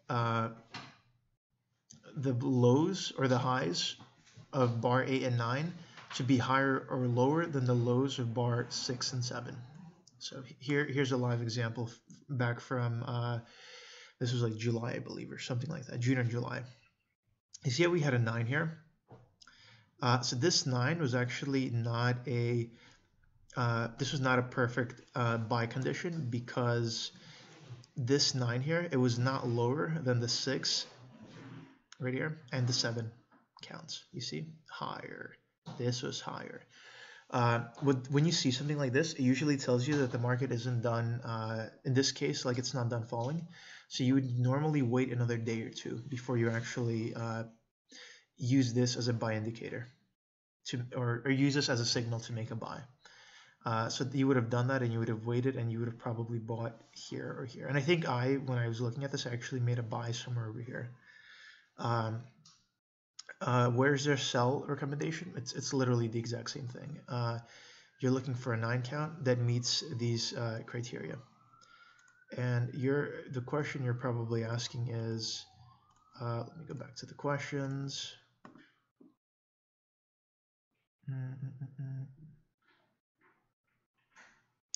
[SPEAKER 1] the lows or the highs of bar 8 and 9 to be higher or lower than the lows of bar 6 and 7. So here's a live example back from this was like July, I believe, or something like that, June or July. You see how we had a 9 here? So this 9 was actually not a this was not a perfect buy condition because this 9 here, it was not lower than the 6 right here, and the 7 counts. You see, higher. This was higher. When you see something like this, it usually tells you that the market isn't done, in this case, like it's not done falling. So you would normally wait another day or two before you actually use this as a buy indicator or use this as a signal to make a buy. So you would have done that and you would have waited and you would have probably bought here or here. And I think when I was looking at this, I actually made a buy somewhere over here. Where's their sell recommendation? It's literally the exact same thing. You're looking for a 9 count that meets these criteria. And the question you're probably asking is, let me go back to the questions.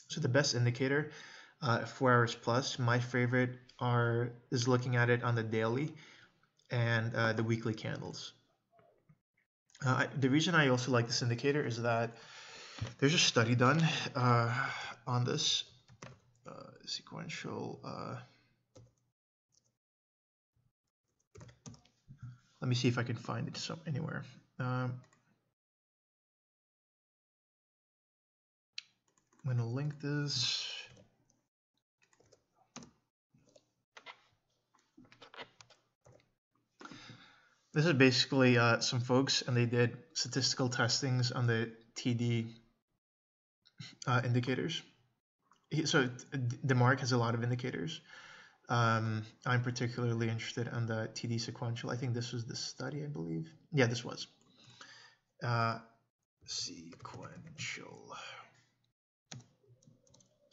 [SPEAKER 1] So the best indicator, 4 hours plus. My favorite is looking at it on the daily and the weekly candles. The reason I also like this indicator is that there's a study done on this sequential. Let me see if I can find it anywhere. I'm going to link this. This is basically some folks, and they did statistical testings on the TD indicators. So the mark has a lot of indicators. I'm particularly interested in the TD sequential. I think this was the study, I believe. Yeah, this was. Sequential.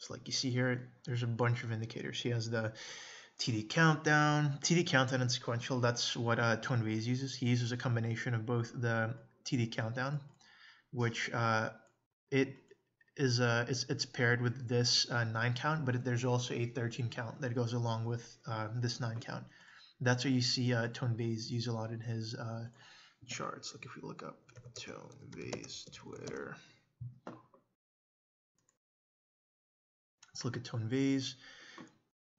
[SPEAKER 1] So like you see here, there's a bunch of indicators. He has the TD countdown and sequential. That's what Tone Vays uses. He uses a combination of both the TD countdown, which it's paired with this 9 count, but there's also a 13 count that goes along with this 9 count. That's what you see Tone Vays use a lot in his charts. Like if we look up Tone Vays Twitter, let's look at Tone Vays.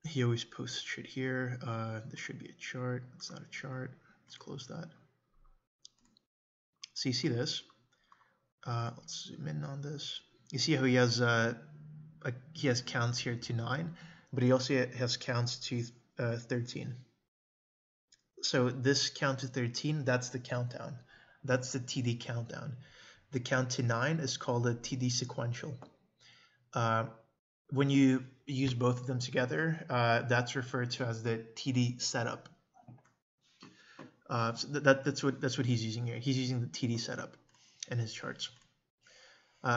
[SPEAKER 1] He always posts shit here. This should be a chart. It's not a chart. Let's close that. So you see this. Let's zoom in on this. You see how he has counts here to 9, but he also has counts to 13. So this count to 13, that's the countdown. That's the TD countdown. The count to 9 is called a TD sequential. When you use both of them together, that's referred to as the TD setup. So that's what he's using here. He's using the TD setup in his charts.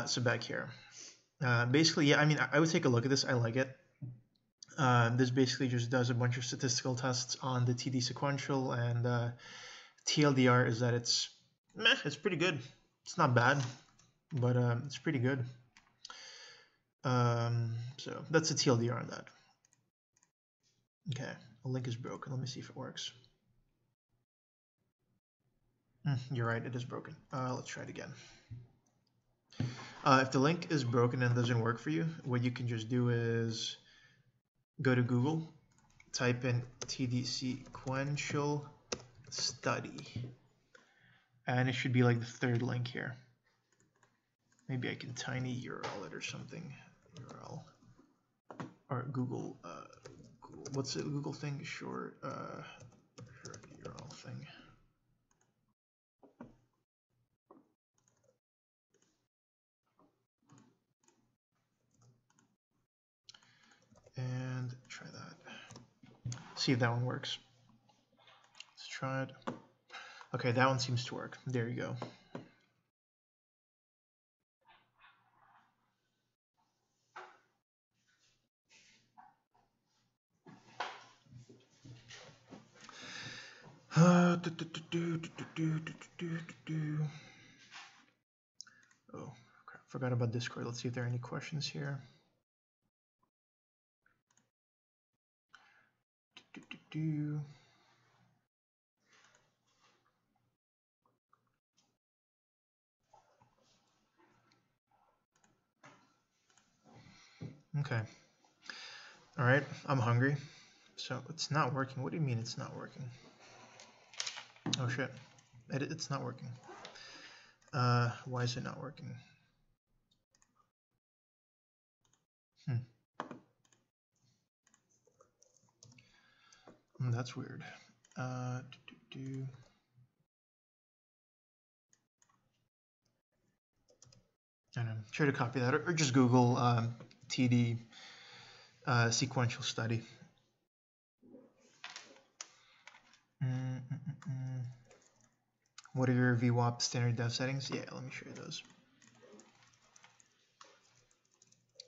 [SPEAKER 1] So back here, basically, yeah, I mean, I would take a look at this. I like it. This basically just does a bunch of statistical tests on the TD sequential, and TLDR is that it's pretty good. It's not bad, but it's pretty good. So that's a TLDR on that. Okay, the link is broken. Let me see if it works. You're right, it is broken. Let's try it again. If the link is broken and doesn't work for you, what you can just do is go to Google, type in TD sequential study, and it should be like the third link here. Maybe I can tiny URL it or something. URL or Google. What's the Google thing? Short URL thing. And try that. See if that one works. Let's try it. Okay, that one seems to work. There you go. Oh, forgot about Discord. Let's see if there are any questions here. Okay. All right. I'm hungry. So it's not working. What do you mean it's not working? Oh shit. It's not working. Why is it not working? That's weird. I don't know. Try to copy that, or just Google TD sequential study. What are your VWAP standard dev settings? Yeah, let me show you those.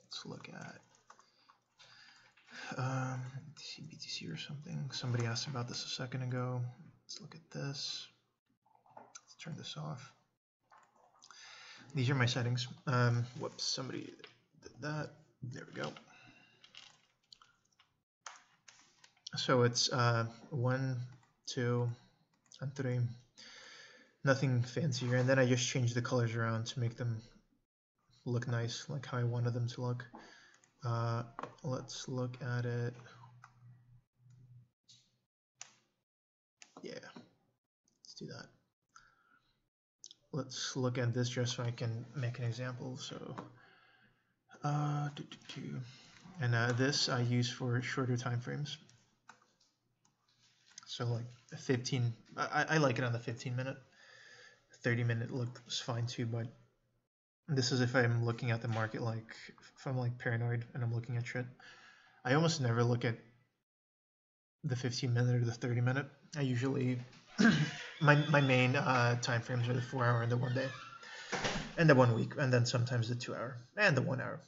[SPEAKER 1] Let's look at BTC or something. Somebody asked about this a second ago. Let's look at this. Let's turn this off. These are my settings. Whoops, somebody did that. There we go. So it's 1, 2, and 3. Nothing fancier. And then I just changed the colors around to make them look nice, like how I wanted them to look. Let's look at it. Yeah, let's do that. Let's look at this just so I can make an example. So, and this I use for shorter time frames. So like 15, I like it on the 15-minute. 30-minute looks fine too, but this is if I'm looking at the market, like if I'm like paranoid and I'm looking at shit. I almost never look at the 15-minute or the 30-minute. I usually my main time frames are the 4-hour and the 1 day, and the 1 week, and then sometimes the 2-hour and the 1 hour.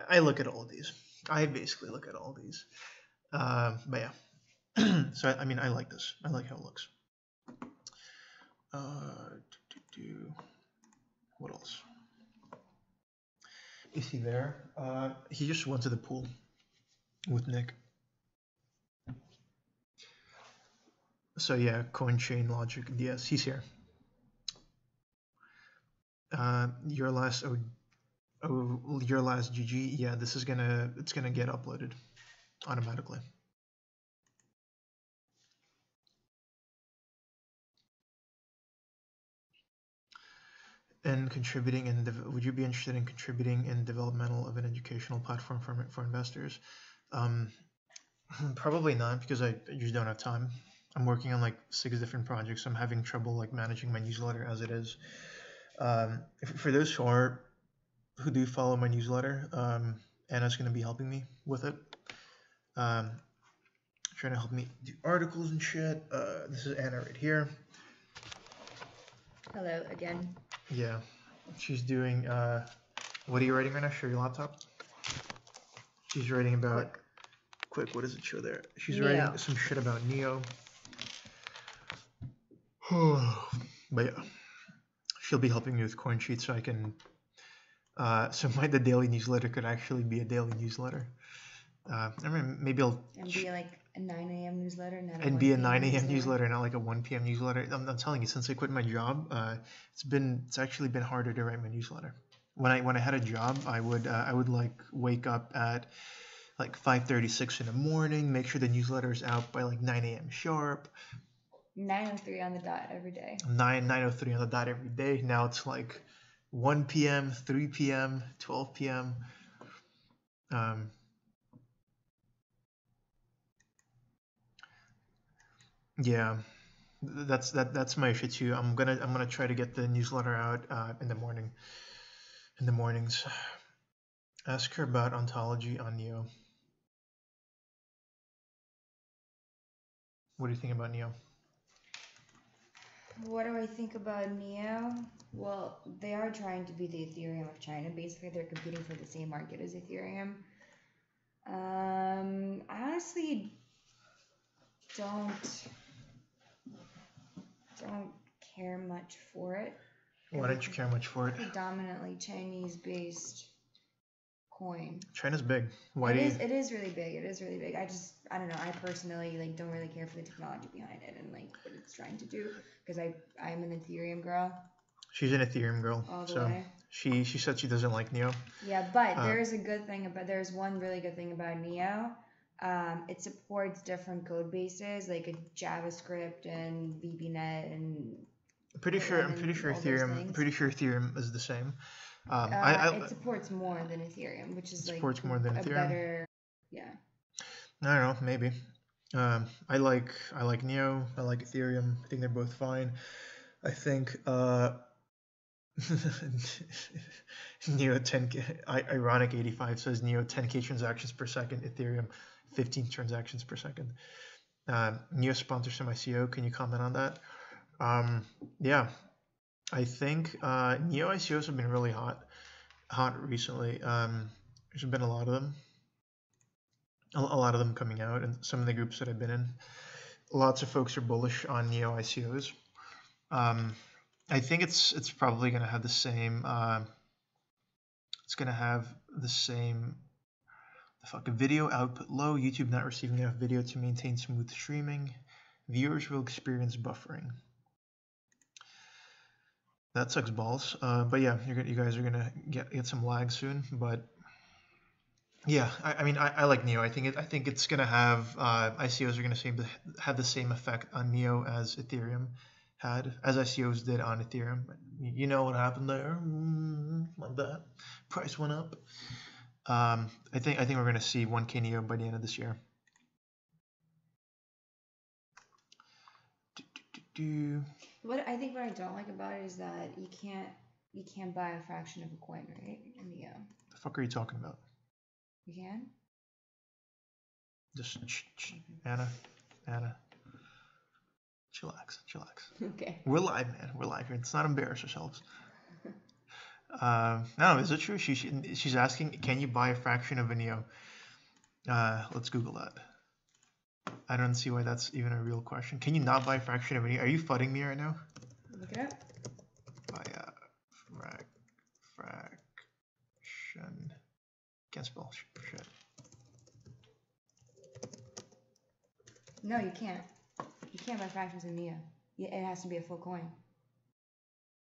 [SPEAKER 1] I look at all of these. I basically look at all these. But yeah, so I mean, I like this. I like how it looks. What else? Is he there? He just went to the pool with Nick. So yeah, coin chain logic. Yes, he's here. Your last your last GG. Yeah, this is it's gonna get uploaded automatically. And contributing in would you be interested in contributing in developmental of an educational platform for investors? Probably not, because I just don't have time. I'm working on like 6 different projects. I'm having trouble like managing my newsletter as it is. For those who do follow my newsletter, Anna's going to be helping me with it. Trying to help me do articles and shit. This is Anna right here.
[SPEAKER 4] Hello again.
[SPEAKER 1] Yeah, she's doing. What are you writing right now? Show your laptop. She's writing about. Quick, what does it show there? She's writing some shit about Neo. But yeah, she'll be helping me with coin sheets so I can. So the daily newsletter could actually be a daily newsletter. I mean, maybe I'll.
[SPEAKER 4] And be like a 9 a.m. newsletter, not a
[SPEAKER 1] and
[SPEAKER 4] 1
[SPEAKER 1] be a
[SPEAKER 4] p.m.
[SPEAKER 1] 9 a.m. newsletter, not like a 1 p.m. newsletter. I'm telling you, since I quit my job, it's actually been harder to write my newsletter. When I had a job, I would like wake up at like 5:36 in the morning, make sure the newsletter is out by like 9 a.m. sharp.
[SPEAKER 4] 9:03 on the dot every day.
[SPEAKER 1] 9:03 on the dot every day. Now it's like 1 p.m., 3 p.m., 12 p.m. Yeah, that's my issue too. I'm gonna try to get the newsletter out in the morning. In the mornings. Ask her about ontology on Neo. What do you think about Neo?
[SPEAKER 4] What do I think about Neo? Well, they are trying to be the Ethereum of China. Basically, they're competing for the same market as Ethereum. I honestly don't care much for it.
[SPEAKER 1] Why don't you care much for it?
[SPEAKER 4] Predominantly Chinese-based coin.
[SPEAKER 1] China's big.
[SPEAKER 4] It is really big. It is really big. I don't know. I personally like don't really care for the technology behind it and like what it's trying to do because I'm an Ethereum girl.
[SPEAKER 1] She's an Ethereum girl,
[SPEAKER 4] all the
[SPEAKER 1] so
[SPEAKER 4] way.
[SPEAKER 1] she said she doesn't like Neo.
[SPEAKER 4] Yeah, but there's one really good thing about Neo. It supports different code bases like a JavaScript and VBNet and
[SPEAKER 1] I'm pretty sure
[SPEAKER 4] all those
[SPEAKER 1] Ethereum.
[SPEAKER 4] things.
[SPEAKER 1] Pretty sure Ethereum is the same.
[SPEAKER 4] It supports more than Ethereum, which is like
[SPEAKER 1] supports more than
[SPEAKER 4] a
[SPEAKER 1] Ethereum.
[SPEAKER 4] better, yeah.
[SPEAKER 1] I don't know, maybe. I like Neo. I like Ethereum. I think they're both fine. I think Neo 10K. Ironic 85 says Neo 10K transactions per second. Ethereum 15 transactions per second. Neo sponsors some ICO. Can you comment on that? Yeah, I think Neo ICOs have been really hot recently. There's been a lot of them. A lot of them coming out, and some of the groups that I've been in, lots of folks are bullish on Neo ICOs. I think it's probably going to have the same. It's going to have the same. The fucking video output low. YouTube not receiving enough video to maintain smooth streaming. Viewers will experience buffering. That sucks balls. But yeah, you guys are gonna get some lag soon. But yeah, I mean I like Neo. I think it's gonna have ICOs are gonna have the same effect on Neo as Ethereum had, as ICOs did on Ethereum. You know what happened there? Like that, price went up. I think we're gonna see 1K Neo by the end of this year.
[SPEAKER 4] What I don't like about it is that you can't buy a fraction of a coin, right? In Neo.
[SPEAKER 1] The fuck are you talking about?
[SPEAKER 4] You can?
[SPEAKER 1] Just Anna. Chillax.
[SPEAKER 4] Okay.
[SPEAKER 1] We're live, man. We're live here. Let's not embarrass ourselves. No, is it true? She's asking, can you buy a fraction of a Neo? Let's Google that. I don't see why that's even a real question. Can you not buy a fraction of a Neo? Are you fudding me right now?
[SPEAKER 4] Look it up.
[SPEAKER 1] Buy a fraction. Can't spell shit.
[SPEAKER 4] No, you can't. You can't buy fractions in Neo. It has to be a full coin.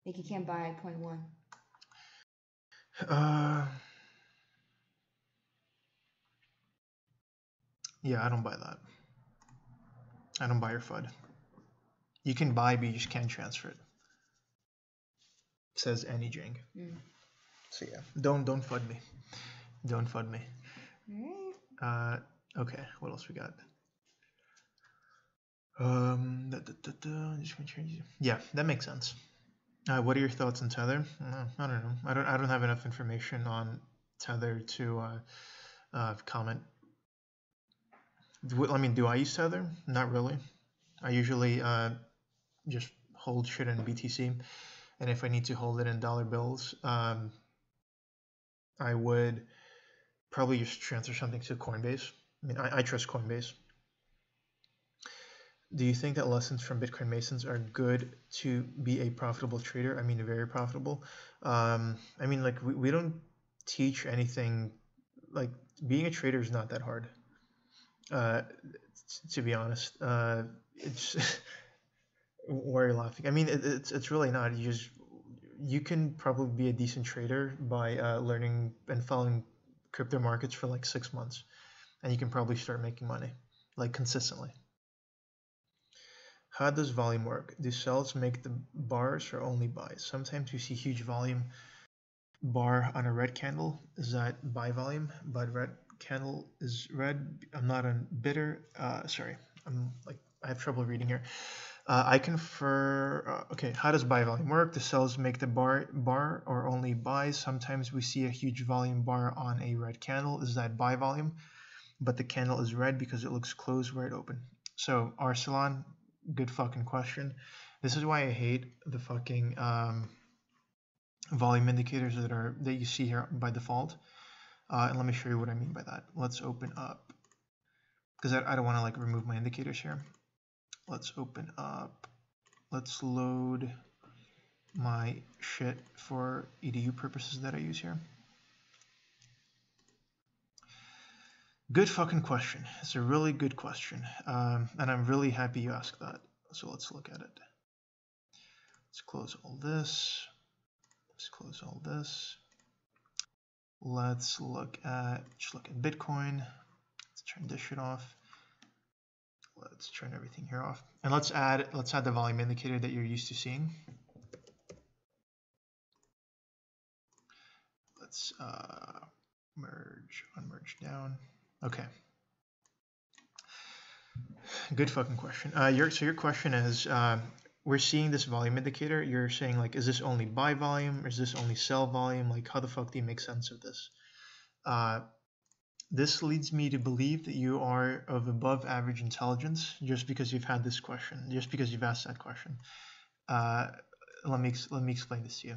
[SPEAKER 4] Like you can't buy 0.1.
[SPEAKER 1] Yeah, I don't buy that. I don't buy your FUD. You can buy, but you just can't transfer it. It says any jing. So yeah, don't FUD me. Don't FUD me.
[SPEAKER 4] Alright.
[SPEAKER 1] Okay, what else we got? Yeah, that makes sense. What are your thoughts on Tether? I don't know. I don't have enough information on Tether to comment. I mean, do I use Tether? Not really. I usually just hold shit in BTC, and if I need to hold it in dollar bills, I would probably just transfer something to Coinbase. I mean, I trust Coinbase. Do you think that lessons from Bitcoin Masons are good to be a profitable trader? I mean, very profitable. I mean, like we don't teach anything. Like being a trader is not that hard. To be honest, it's why are you laughing? I mean, it's really not. You can probably be a decent trader by learning and following crypto markets for like 6 months, and you can probably start making money like consistently. How does volume work? Do sells make the bars or only buys? Sometimes you see huge volume bar on a red candle. Is that buy volume? But red candle is red. I'm not on bidder. Sorry, I have trouble reading here. I confer. Okay, how does buy volume work? The sells make the bar or only buys. Sometimes we see a huge volume bar on a red candle. Is that buy volume? But the candle is red because it looks closed where it opened. So Arsalan, good fucking question. This is why I hate the fucking volume indicators that you see here by default. And let me show you what I mean by that. Let's open up, because I don't want to like remove my indicators here. Let's open up. Let's load my shit for edu purposes that I use here. Good fucking question. It's a really good question. And I'm really happy you asked that. So let's look at it. Let's close all this. Let's close all this. Let's just look at Bitcoin. Let's turn this shit off. Let's turn everything here off. And let's add the volume indicator that you're used to seeing. Let's unmerge down. Okay. Good fucking question. Your question is, we're seeing this volume indicator. You're saying like, is this only buy volume or is this only sell volume? Like, how the fuck do you make sense of this? This leads me to believe that you are of above average intelligence just because you've had this question, just because you've asked that question. Let me explain this to you.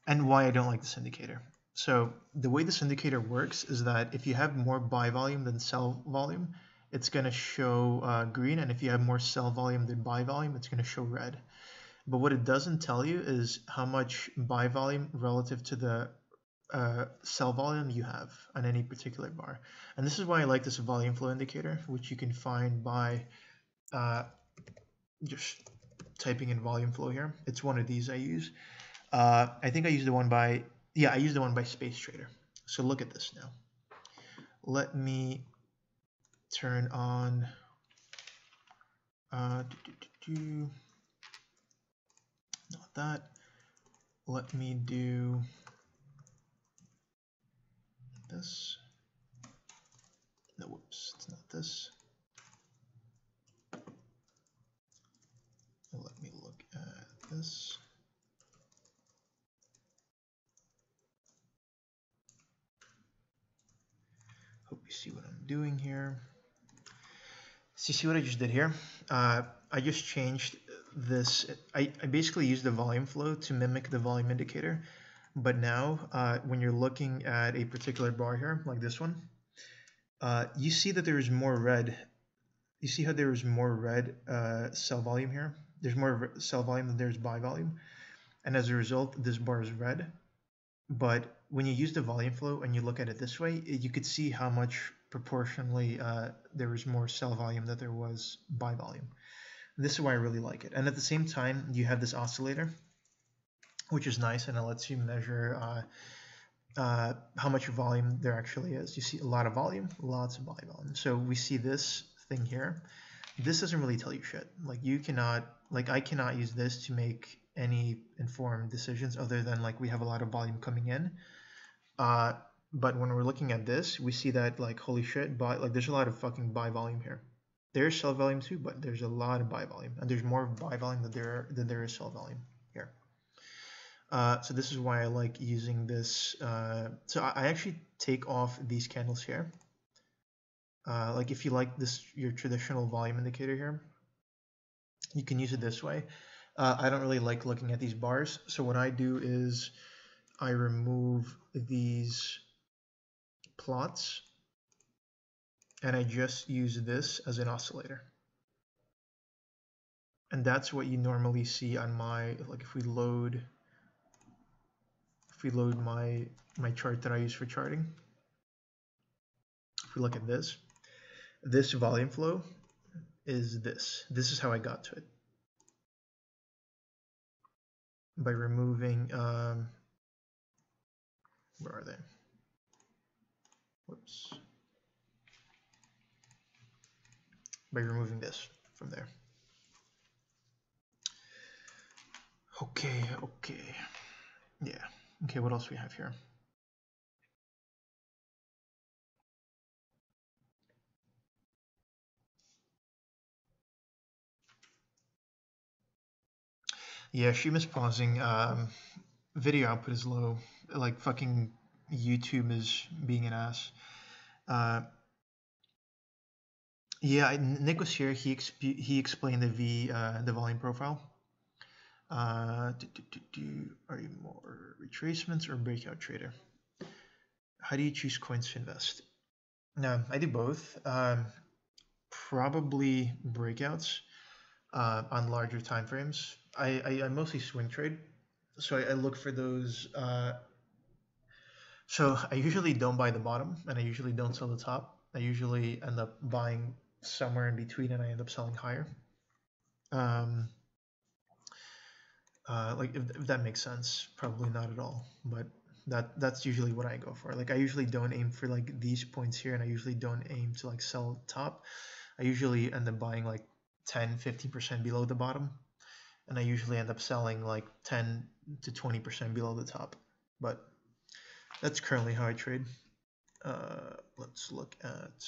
[SPEAKER 1] And why I don't like this indicator. So the way this indicator works is that if you have more buy volume than sell volume, it's going to show green, and if you have more sell volume than buy volume, it's going to show red. But what it doesn't tell you is how much buy volume relative to the sell volume you have on any particular bar. And this is why I like this volume flow indicator, which you can find by just typing in volume flow here. It's one of these I use. I think I use the one by, I use the one by Space Trader. So look at this now. Let me turn on not that. Let me do this. No, whoops, it's not this. Let me look at this. Hope you see what I'm doing here. So you see what I just did here? I just changed this. I basically used the volume flow to mimic the volume indicator. But now, when you're looking at a particular bar here, like this one, you see that there is more red. You see how there is more red sell volume here? There's more sell volume than there's buy volume. And as a result, this bar is red. But when you use the volume flow and you look at it this way, you could see how much proportionally there was more sell volume than there was buy volume. This is why I really like it. And at the same time, you have this oscillator, which is nice, and it lets you measure how much volume there actually is. You see a lot of volume, lots of buy volume. So we see this thing here. This doesn't really tell you shit. Like you cannot, like I cannot use this to make any informed decisions other than like we have a lot of volume coming in. But when we're looking at this, we see that like holy shit, but like there's a lot of fucking buy volume here. There's sell volume too, but there's a lot of buy volume, and there's more buy volume than there is sell volume here. So this is why I like using this. So I actually take off these candles here. Like if you like this, your traditional volume indicator here, you can use it this way. I don't really like looking at these bars. So what I do is I remove these plots and I just use this as an oscillator. And that's what you normally see on my, like if we load my chart that I use for charting. If we look at this volume flow is this. This is how I got to it. By removing, where are they? Whoops. By removing this from there. Okay. Yeah. Okay, what else we have here? Yeah, Shima's pausing. Video output is low. Like fucking YouTube is being an ass. Yeah, Nick was here. He explained the volume profile. Are you more retracements or breakout trader? How do you choose coins to invest? No, I do both. Probably breakouts on larger time frames. I mostly swing trade, so I look for those. So I usually don't buy the bottom, and I usually don't sell the top. I usually end up buying somewhere in between, and I end up selling higher. Like if that makes sense, probably not at all, but that's usually what I go for. Like I usually don't aim for like these points here, and I usually don't aim to like sell top. I usually end up buying like 10-15% below the bottom, and I usually end up selling like 10 to 20% below the top. But that's currently how I trade. Let's look at.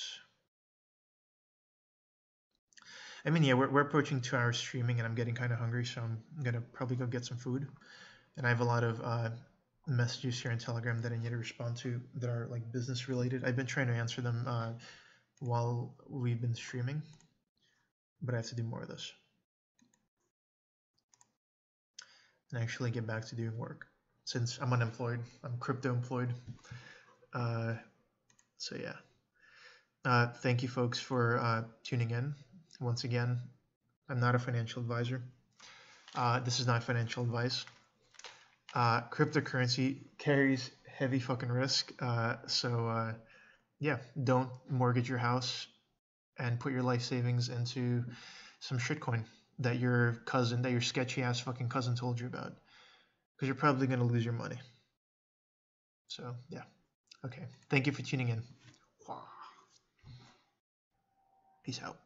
[SPEAKER 1] I mean, yeah, we're approaching 2 hours streaming, and I'm getting kind of hungry, so I'm gonna probably go get some food. And I have a lot of messages here on Telegram that I need to respond to that are like business related. I've been trying to answer them while we've been streaming, but I have to do more of this and actually get back to doing work since I'm unemployed. I'm crypto employed. So yeah. Thank you folks for tuning in. Once again, I'm not a financial advisor. This is not financial advice. Cryptocurrency carries heavy fucking risk. So yeah, don't mortgage your house and put your life savings into some shitcoin that your sketchy ass fucking cousin told you about, because you're probably going to lose your money. So yeah. Okay. Thank you for tuning in. Peace out.